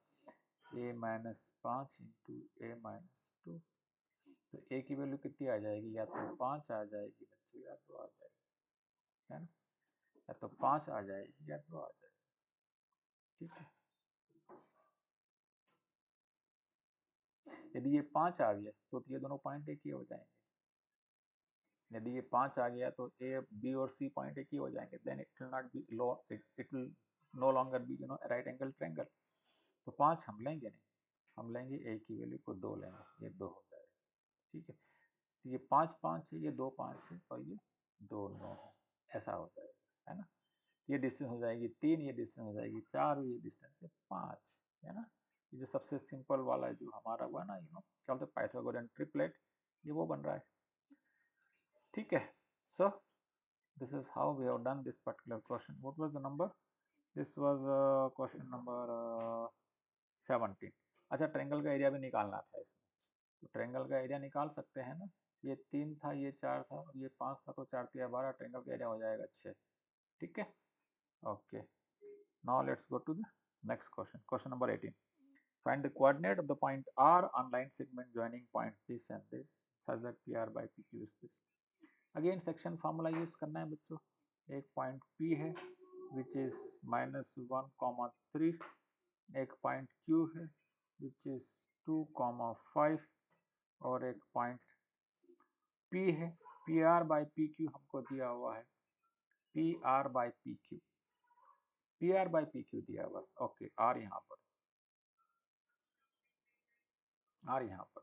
a -5 इंटू a-2। तो a की वैल्यू कितनी आ जाएगी, या तो 5 आ जाएगी बच्चों, या 2 आ जाएगी, है ना। या तो 5 आ जाएगी या 2 आ जाएगी। ठीक है, यदि ये 5 आ गया तो ये दोनों पॉइंट एक ही हो जाएंगे। यदि ये 5 आ गया तो ए बी और सी पॉइंट एक ही हो जाएंगे, then it will not be low, it will no longer be right angle triangle. तो 5 हम लेंगे नहीं, हम लेंगे ए की वैल्यू को 2 लेंगे, ये 2 हो जाएगा। ठीक है, तो ये 5 5 है, ये 2 5 है और ये 2 9 है, ऐसा हो जाएगा, है ना। ये डिस्टेंस हो जाएगी 3, ये डिस्टेंस हो जाएगी 4, ये डिस्टेंस है 5, है ना। ये जो सबसे सिंपल वाला जो हमारा हुआ ना, क्या बोलते हैं, पाइथागोरियन ट्रिपलेट, ये वो बन रहा है। ठीक है, सो this is how we have done this particular question. What was the number? This was question number 17. अच्छा, ट्रायंगल का एरिया भी निकालना था इसमें, तो ट्रायंगल का एरिया निकाल सकते हैं ना। ये 3 था, ये 4 था और ये 5 था, तो 4 3 12, ट्रायंगल का एरिया हो जाएगा 6। ठीक है, okay. Now let's go to the next question, question number 18. Find the coordinate of the point R on line segment joining point this and this such that PR by PQ is this. Again section formula use करना है बच्चों। एक पॉइंट P है विच इज -1,3, एक पॉइंट Q है विच इज 2,5 और एक पॉइंट P है। PR बाई PQ हमको दिया हुआ है, PR by PQ, PR by PQ दिया हुआ है। ओके, R यहाँ पर, R यहाँ पर,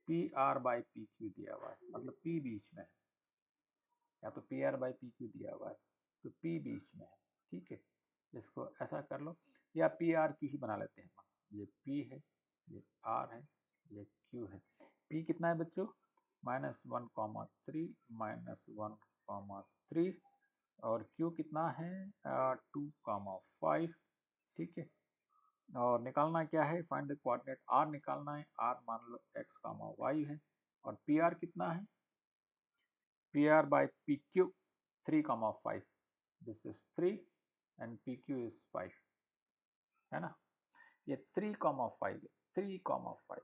PR बाई PQ दिया हुआ है, मतलब P बीच में है, या तो PR बाई PQ दिया हुआ है तो P बीच में है। ठीक है, इसको ऐसा कर लो, या PRQ ही बना लेते हैं। ये P है, ये R है, ये Q है। P कितना है बच्चों? -1,3, -1,3 और Q कितना है? 2,5। ठीक है, और निकालना क्या है? फाइंड द कोऑर्डिनेट R निकालना है। R मान लो x, y है, और PR कितना है? PR by PQ 3,5. This is 3 and PQ is 5, है ना। ये 3,5 है, 3,5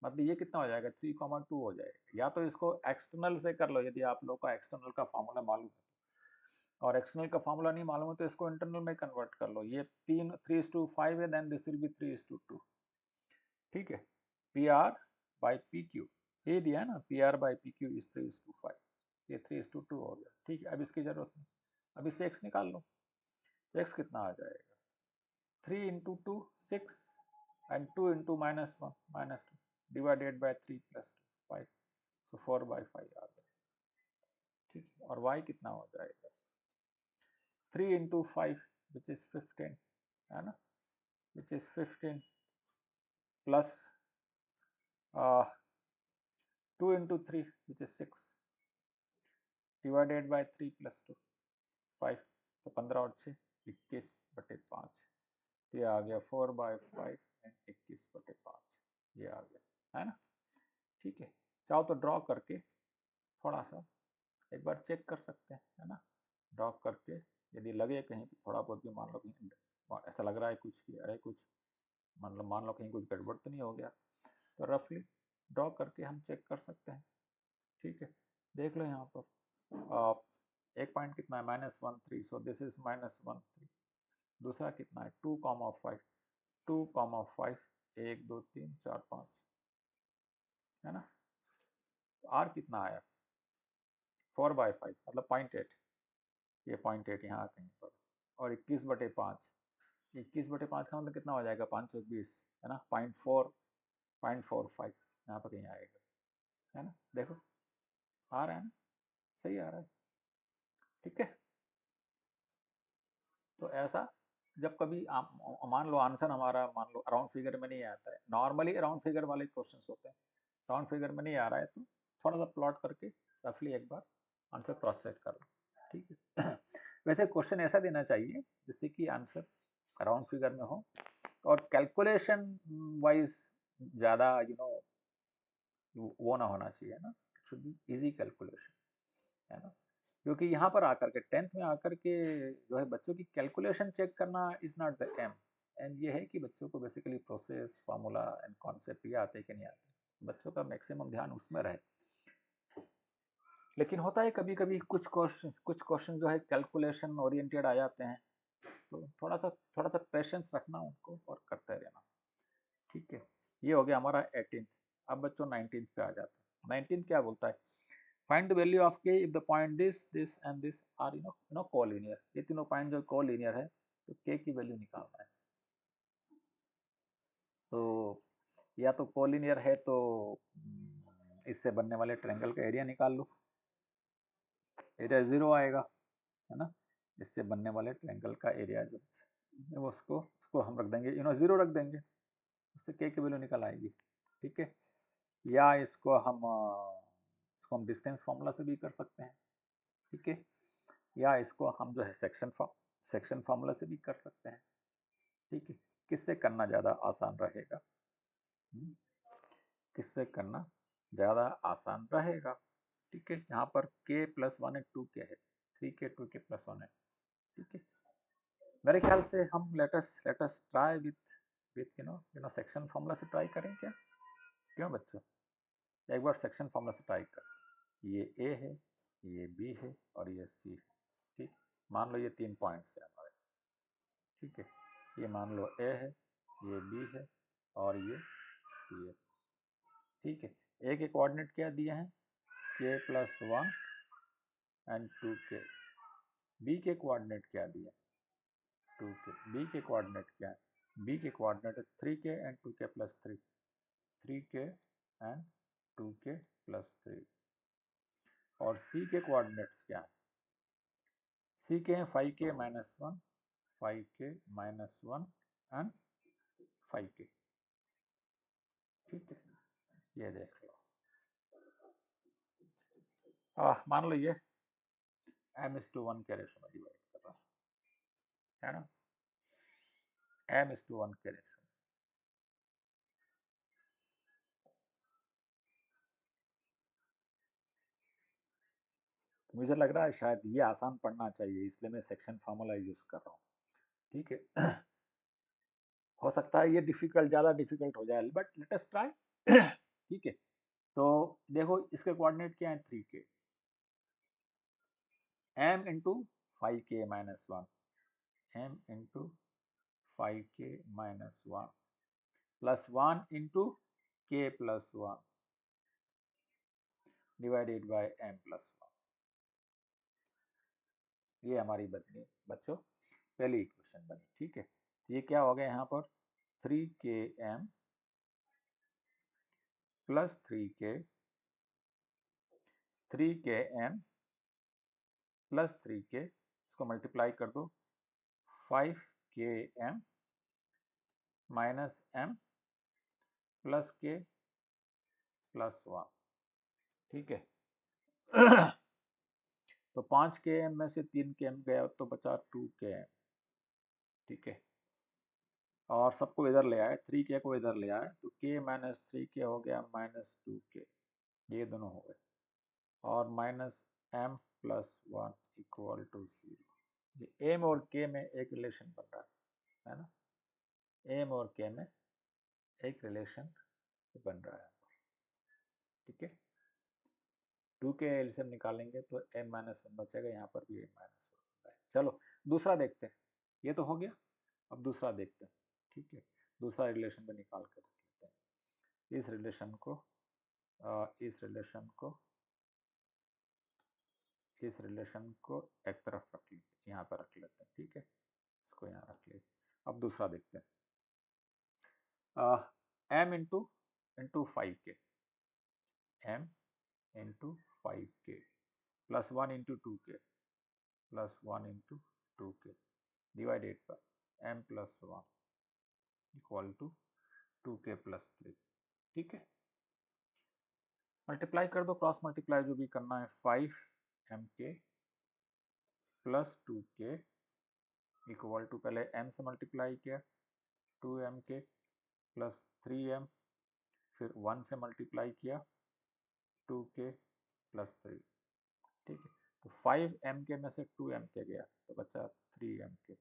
मतलब ये कितना हो जाएगा? 3,2 हो जाएगा। या तो इसको एक्सटर्नल से कर लो, यदि आप लोग का एक्सटर्नल का फॉर्मूला मालूम है, और एक्सटर्नल का फॉर्मूला नहीं मालूम है तो इसको इंटरनल में कन्वर्ट कर लो। ये 3:5 है, देन दिस विल बी 3:2। ठीक है, PR by PQ ये दिया है ना, PR by PQ is 3:5, ये 3:2 हो गया। ठीक है, अब इसकी जरूरत नहीं, अब इससे x निकाल लो। तो x कितना आ जाएगा? 3 into 2 6 and 2 into -1 -2 divided by 3 plus 2 5, so 4/5 आ गया। ठीक है, और y कितना हो जाएगा? 3 into 5 which is 15, है ना, which is 15 plus 2 into 3 which is 6 divided by 3 plus 2 5, तो 15 और 6 21/5, ये आ गया 4/5 एंड 21/5, ये आ गया, है ना। ठीक है, चाहो तो ड्रॉ करके थोड़ा सा एक बार चेक कर सकते हैं, है ना। ड्रॉ करके यदि लगे कहीं थोड़ा बहुत भी, मान लो कहीं ऐसा लग रहा है कुछ कि अरे कुछ मतलब मान लो कहीं कुछ गड़बड़ तो नहीं हो गया, तो रफली ड्रॉ करके हम चेक कर सकते हैं। ठीक है, देख लो यहाँ पर एक पॉइंट कितना है? -1,3, सो दिस इज -1,3। दूसरा कितना है? 2,5, 2,5 1 2 3 4 5, है ना। तो R कितना आया? 4/5 मतलब 0.8, ये 0.8 यहाँ कहीं पर, और 21/5, 21/5 का मतलब कितना हो जाएगा? 520, है ना। 0.4 0.45 यहाँ पर कहीं आएगा, है ना। देखो आ रहा है ना, सही आ रहा है। ठीक है, तो ऐसा जब कभी आप मान लो आंसर हमारा मान लो राउंड फिगर में नहीं आता है, नॉर्मली राउंड फिगर वाले क्वेश्चंस होते हैं, राउंड फिगर में नहीं आ रहा है तो थोड़ा सा प्लॉट करके रफली एक बार आंसर क्रॉस चेक कर लो। ठीक है वैसे क्वेश्चन ऐसा देना चाहिए जिससे कि आंसर राउंड फिगर में हो और कैलकुलेशन वाइज ज़्यादा वो ना होना चाहिए ना, शुड बी इजी कैलकुलेशन, है ना। क्योंकि यहाँ पर आकर के 10th में आकर के जो है बच्चों की कैलकुलेशन चेक करना is not the aim. And ये है कि बच्चों को basically process formula and concept ये आते कि नहीं आते, बच्चों का मैक्सिमम ध्यान उसमें रहे। लेकिन होता है कभी कभी कुछ क्वेश्चन जो है कैलकुलेशन ओरिएंटेड आ जाते हैं, तो थोड़ा सा पेशेंस रखना उनको और करते रहना। ठीक है, ये हो गया हमारा 18th। अब बच्चों 19th पे आ जाते हैं। 19th क्या बोलता है, find the value of k if the point this this and this are collinear. ये तीनों पॉइंट जो कोलिनियर है तो के की वैल्यू निकालना है। तो या तो कोलिनियर है तो इससे बनने वाले ट्रायंगल का एरिया निकाल लो, एरिया 0 आएगा, है ना। इससे बनने वाले ट्रायंगल का एरिया जो उसको हम रख देंगे 0 रख देंगे, उससे के की वैल्यू निकल आएगी। ठीक है, या इसको हम डिस्टेंस फार्मूला से भी कर सकते हैं। ठीक है, या इसको हम जो है सेक्शन फार्मूला से भी कर सकते हैं। ठीक है, किससे करना ज़्यादा आसान रहेगा, किससे करना ज़्यादा आसान रहेगा। ठीक है, यहाँ पर k + 1 है, 2k है, 3k 2k + 1 है। ठीक है, मेरे ख्याल से हम let's try with section formula से ट्राई करें क्या, क्यों बच्चों, एक बार सेक्शन फार्मूला से ट्राई कर। ये a है, ये b है और ये c है। ठीक, मान लो ये 3 पॉइंट्स है हमारे। ठीक है, ये मान लो a है, ये b है और ये c है। ठीक है, a के कोऑर्डिनेट क्या दिए हैं, k + 1 एंड 2k। b के कोऑर्डिनेट क्या दिए, 2k। b के कोऑर्डिनेट क्या है, b के कोऑर्डिनेट है 3k and 2k + 3, 3k and 2k + 3। और c के कोऑर्डिनेट्स क्या है, c के हैं 5k - 1, 5k - 1 एंड 5k। ठीक है, ये देख लो। मान लो ये m/1 के रेशो में डिवाइड कर रहा है ना, m/1 के रेशो। मुझे लग रहा है शायद ये आसान पढ़ना चाहिए, इसलिए मैं सेक्शन फार्मूला यूज कर रहा हूँ। ठीक है, हो सकता है ये डिफिकल्ट, ज़्यादा डिफिकल्ट हो जाए, बट लेट अस ट्राई। ठीक है, तो देखो इसके कोऑर्डिनेट क्या है, 3k, m into 5k - 1, m into 5k - 1 plus 1 into k + 1 divided by m + 1। ये हमारी बनी बच्चों पहली इक्वेशन बनी। ठीक है, ये क्या हो गया यहाँ पर, 3km plus 3km plus 3k, इसको मल्टीप्लाई कर दो, 5km minus m plus k + 1। ठीक है, तो 5km में से 3km गया तो बचा 2km। ठीक है, और सबको इधर ले आए, 3k को इधर ले आए तो k - 3k हो गया -2k, ये दोनों हो गए, और -m + 1 = 0। ये m और k में एक रिलेशन बन रहा है ना, m और k में एक रिलेशन बन रहा है। ठीक है, 2k एलसीएम निकालेंगे तो m - 1 बचेगा, यहाँ पर भी m - 1 है। चलो दूसरा देखते हैं, ये तो हो गया, अब दूसरा देखते हैं। ठीक है, दूसरा रिलेशन पे निकाल कर देखते हैं। इस रिलेशन को इस रिलेशन को इस रिलेशन को एक तरफ रख लेते, यहाँ पर रख लेते हैं। ठीक है, इसको यहाँ रख लेते। अब दूसरा देखते हैं, m into 5k, m into 5k plus 1 into 2k plus 1 into 2k divided by m + 1 equal to 2k + 3। ठीक है, मल्टीप्लाई कर दो, क्रॉस मल्टीप्लाई जो भी करना है, 5mk plus 2k equal to, पहले m से मल्टीप्लाई किया 2mk प्लस 3m, फिर 1 से मल्टीप्लाई किया 2k प्लस 3। ठीक है, तो 5mk में से 2mk गया तो बचा 3mk।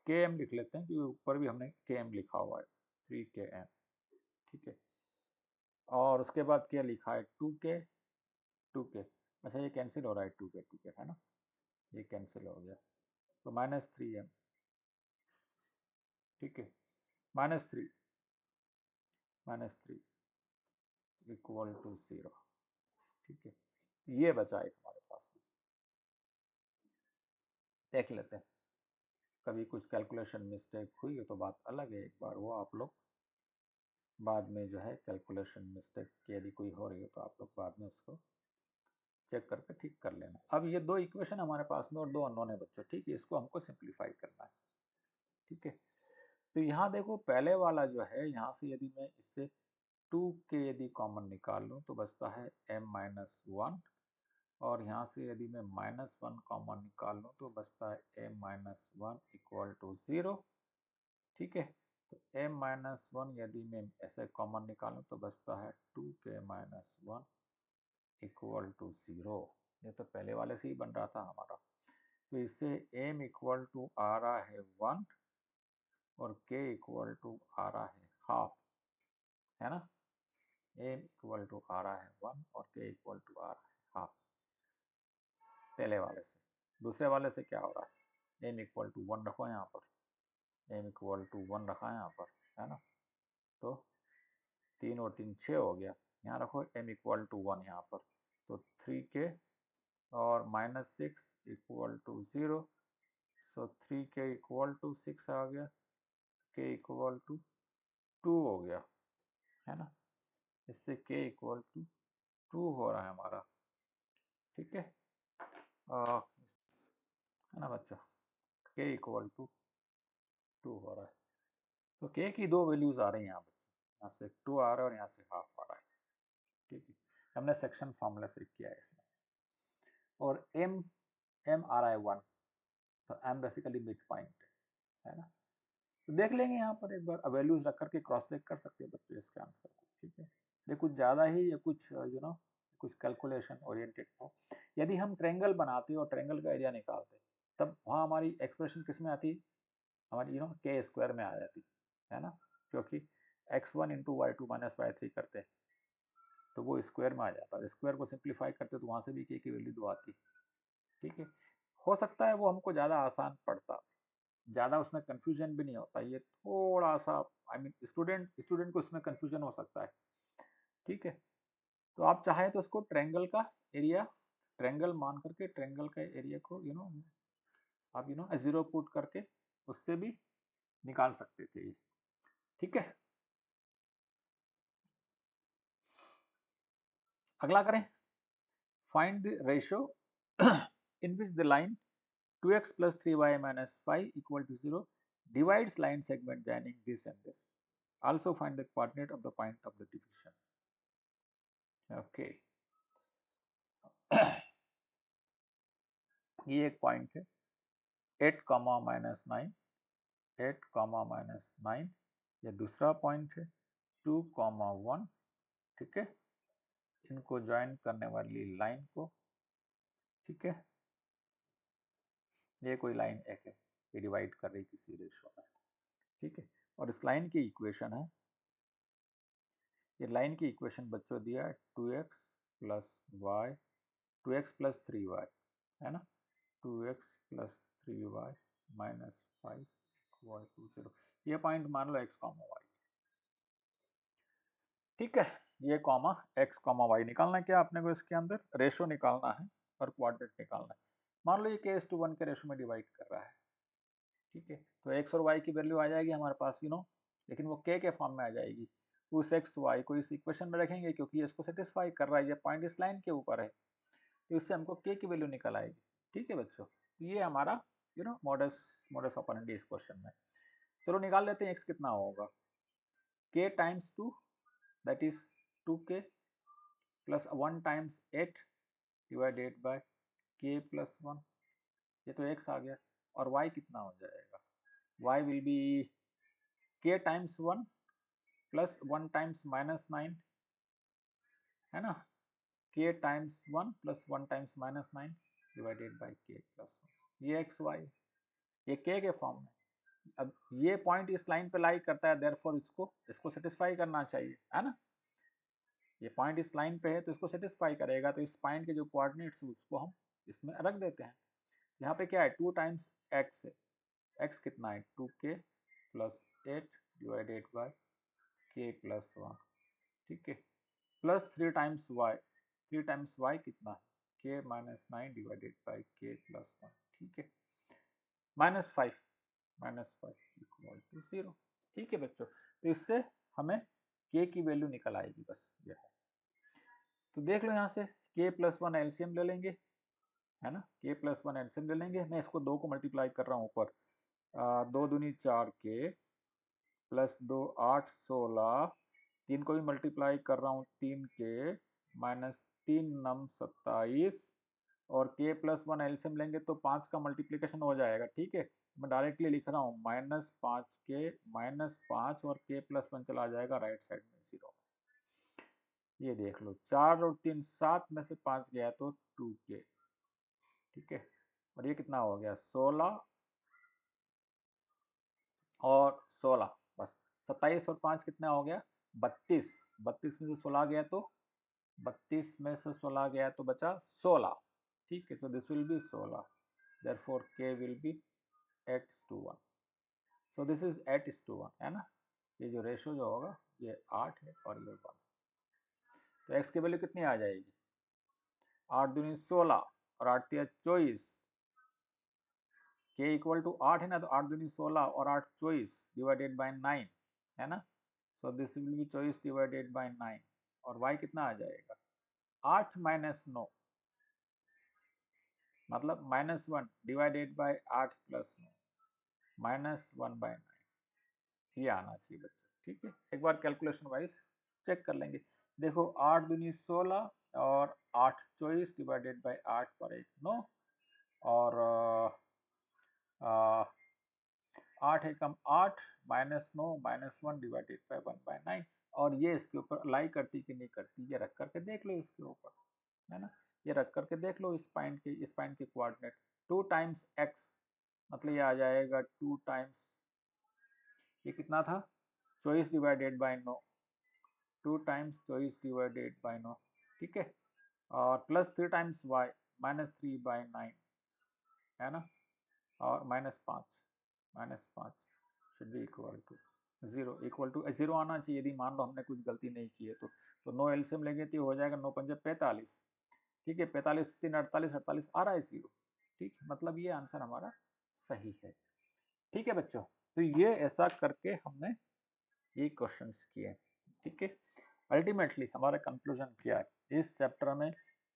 km लिख लेते हैं क्योंकि ऊपर भी हमने km लिखा हुआ है, 3km। ठीक है, और उसके बाद क्या लिखा है, 2k। अच्छा ये कैंसिल हो रहा है, 2k है ना, ये कैंसिल हो गया तो -3m। ठीक है, -3 इक्वल टू 0। ठीक है, ये बचा एक हमारे पास, देख लेते हैं। कभी कुछ कैलकुलेशन मिस्टेक हुई है तो बात अलग है, एक बार वो आप लोग बाद में जो है कैलकुलेशन मिस्टेक यदि कोई हो रही हो तो आप लोग बाद में उसको चेक करके ठीक कर लेना। अब ये दो इक्वेशन हमारे पास में और दो अननोन है बच्चों, ठीक है, इसको हमको सिंप्लीफाई करना है। ठीक है, तो यहाँ देखो पहले वाला जो है, यहाँ से यदि मैं इससे 2 के यदि कॉमन निकाल लूँ तो बचता है m-1, और यहाँ से यदि मैं -1 कॉमन निकाल लूँ तो बचता है m-1 इक्वल टू 0। ठीक है, तो m-1 यदि मैं ऐसे कॉमन निकालूं तो बचता है 2k-1 इक्वल टू 0। ये तो पहले वाले से ही बन रहा था हमारा, तो इससे m इक्वल टू आ रहा है 1 और k इक्वल टू आ रहा है हाफ, है ना। m इक्वल टू आ रहा है 1 और k इक्वल टू आ रहा है हाफ पहले वाले से। दूसरे वाले से क्या हो रहा है, m इक्वल टू 1 रखो यहाँ पर, m इक्वल टू 1 रखा है यहाँ पर, है ना। तो 3 और 3 6 हो गया, यहाँ रखो m इक्वल टू 1 यहाँ पर, तो 3k और -6 equal to 0, so 3k equal to 6 आ गया, k इक्वल टू 2 हो गया, है ना। इससे k इक्वल टू 2 हो रहा है हमारा। ठीक है, है ना बच्चों, k इक्वल टू 2 हो रहा है। तो k की दो वैल्यूज आ रही हैं यहाँ पर, यहाँ से 2 आ रहा है और यहाँ से हाफ आ रहा है। ठीक है, हमने सेक्शन फॉर्मूला से किया है इसमें, और m आ रहा है 1, तो m बेसिकली मिड पॉइंट है ना। तो देख लेंगे यहाँ पर एक बार, वैल्यूज रख करके क्रॉस चेक कर सकते हैं बच्चे इसके आंसर को। ठीक है, ये कुछ ज़्यादा ही, या कुछ कुछ कैलकुलेशन ओरिएंटेड हो। यदि हम ट्रेंगल बनाते और ट्रेंगल का एरिया निकालते तब वहाँ हमारी एक्सप्रेशन किस में आती, हमारी के स्क्वायर में आ जाती, है ना, क्योंकि x1 into y2 minus y3 करते हैं तो वो स्क्वायर में आ जाता है, स्क्वायर को सिंप्लीफाई करते तो वहाँ से भी k की वैल्यू 2 आती। ठीक है, हो सकता है वो हमको ज़्यादा आसान पड़ता, ज़्यादा उसमें कंफ्यूजन भी नहीं होता, ये थोड़ा सा आई मीन स्टूडेंट को इसमें कंफ्यूजन हो सकता है। ठीक है, तो आप चाहे तो उसको ट्रेंगल का एरिया, ट्रेंगल मान करके ट्रेंगल का एरिया को आप जीरो पुट करके उससे भी निकाल सकते थे ये। ठीक है, अगला करें, find the ratio in which the line 2x plus 3y minus 5 equal to 0 divides line segment joining this and this. Also find the coordinate of the point of the division. Okay. ये एक पॉइंट है 8, -9, 8, -9, ये दूसरा पॉइंट है 2, 1। ठीक है, इनको ज्वाइन करने वाली लाइन को, ठीक है, ये कोई लाइन एक है, ये डिवाइड कर रही किसी रेशो में। ठीक है, और इस लाइन की इक्वेशन है, ये लाइन की इक्वेशन बच्चों दिया है 2x plus Y, 2x plus 3y, है ना, 2x plus 3y minus 5 equal to 0। ये पॉइंट मान लो x कॉमा वाई। ठीक है, ये कॉमा x कॉमा वाई निकालना है, क्या आपने को इसके अंदर रेशो निकालना है और कोऑर्डिनेट निकालना है। मान लो ये k:1 के रेशो में डिवाइड कर रहा है। ठीक है, तो x और y की वैल्यू आ जाएगी हमारे पास लेकिन वो k के फॉर्म में आ जाएगी। उस x y को इस इक्वेशन में रखेंगे क्योंकि इसको सेटिस्फाई कर रहा है, ये पॉइंट इस लाइन के ऊपर है, तो इससे हमको k की वैल्यू निकल आएगी। ठीक है बच्चों, ये हमारा मॉडस ऑपरेंडी इस क्वेश्चन में। चलो निकाल लेते हैं x कितना होगा, k times 2 that is 2k plus 1 times 8 divided by k plus 1, ये तो x आ गया। और y कितना हो जाएगा, y will be k times 1 plus 1 times -9, है ना, k times 1 plus 1 times -9 divided by k plus 1, ये x y, ये k के फॉर्म में। अब ये पॉइंट इस लाइन पे लाई करता है, देयरफॉर इसको सेटिस्फाई करना चाहिए, है ना। ये पॉइंट इस लाइन पे है तो इसको सेटिस्फाई करेगा, तो इस पॉइंट के जो कोऑर्डिनेट्स उसको हम इसमें रख देते हैं। यहाँ पे क्या है 2 टाइम्स x है, x कितना है 2k plus 8 divided by k plus 1, ठीक है, plus 3 times y, 3 times y कितना है, k minus 9 divided by k plus 1, ठीक है, -5 इक्वल टू 0, ठीक है बच्चों। तो इससे हमें k की वैल्यू निकल आएगी, बस ये है। तो देख लो यहाँ से k प्लस 1 एलसीएम ले लेंगे, है ना, k प्लस 1 एलसीएम ले लेंगे। मैं इसको 2 को मल्टीप्लाई कर रहा हूँ ऊपर, 2 दूनी 4k प्लस 2 8 16, 3 को भी मल्टीप्लाई कर रहा हूँ 3k माइनस 3 नम 27, और k प्लस 1 एलसीएम लेंगे तो 5 का मल्टीप्लीकेशन हो जाएगा, ठीक है। मैं डायरेक्टली लिख रहा हूँ -5k माइनस 5 और k प्लस 1 चला जाएगा राइट साइड में 0। ये देख लो 4 और 3 7 में से 5 गया तो 2k, ठीक है, और ये कितना हो गया 16 और 16, बस 27 और 5 कितना हो गया 32, 32 में से 16 गया तो 32 में से 16 गया तो बचा 16, ठीक है। तो this will be 16, therefore k will be 8:1, so this is 8:1, है ना। ये जो रेशो जो होगा ये 8 है और ये 1, तो x की वैल्यू कितनी आ जाएगी 8 दूनी 16 और 8 तिया 24, k इक्वल टू 8 है ना, तो 8 दूनी 16 और 8 24 डिवाइडेड बाय 9, है ना। So this will be 24 divided by 9, और y कितना आ जाएगा 8 माइनस 9, मतलब -1 डिवाइडेड बाय 8 प्लस 9, -1/9, ये आना चाहिए बच्चों, ठीक है। एक बार कैलकुलेशन वाइज चेक कर लेंगे। देखो 8 दूनी 16 और 8 24 डिवाइडेड बाय 8 पर 1 9, और 8 एकम 8 -9 -1 डिवाइडेड बाय 1/9, और ये इसके ऊपर अलाई करती कि नहीं करती, ये रख करके देख लो इसके ऊपर, है ना। ये रख करके देख लो इस पॉइंट के कोऑर्डिनेट 2 टाइम्स x, मतलब ये आ जाएगा 2 टाइम्स, ये कितना था 24 divided by 9, 2 times 24 divided by 9, ठीक है, और प्लस 3 टाइम्स y -3/9, है ना, और -5 should be equal to 0, equal to 0 आना चाहिए यदि मान लो हमने कुछ गलती नहीं की है तो 9 एलसीएम लेंगे तो हो जाएगा 9 पंजे 45, ठीक है, 45 3 48 48 आ रहा है 0, ठीक, मतलब ये आंसर हमारा सही है, ठीक है बच्चों। तो ये ऐसा करके हमने ये क्वेश्चंस किए, ठीक है। अल्टीमेटली हमारा कंक्लूजन क्या है, इस चैप्टर में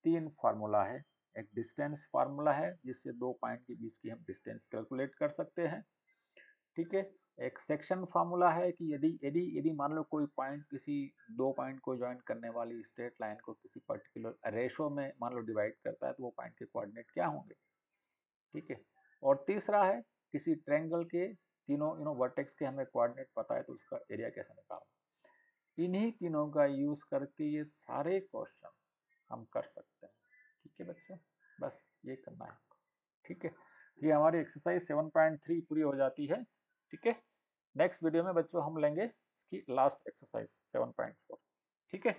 3 फार्मूला है। एक डिस्टेंस फार्मूला है जिससे 2 पॉइंट के बीच की हम डिस्टेंस कैलकुलेट कर सकते हैं, ठीक है। एक सेक्शन फार्मूला है कि यदि यदि यदि मान लो कोई पॉइंट किसी 2 पॉइंट को ज्वाइन करने वाली स्ट्रेट लाइन को किसी पर्टिकुलर रेशो में मान लो डिवाइड करता है तो वो पॉइंट के कोऑर्डिनेट क्या होंगे, ठीक है। और तीसरा है किसी ट्रायंगल के तीनों वर्टेक्स के हमें कोऑर्डिनेट पता है तो उसका एरिया कैसे निकालना। इन्हीं तीनों का यूज करके ये सारे क्वेश्चन हम कर सकते हैं, ठीक है बच्चों, बस ये करना है, ठीक है। ये हमारी एक्सरसाइज 7.3 पूरी हो जाती है, ठीक है। नेक्स्ट वीडियो में बच्चों हम लेंगे इसकी लास्ट एक्सरसाइज 7.4, ठीक है।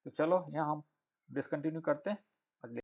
तो चलो यहाँ हम डिसकंटिन्यू करते हैं। अगले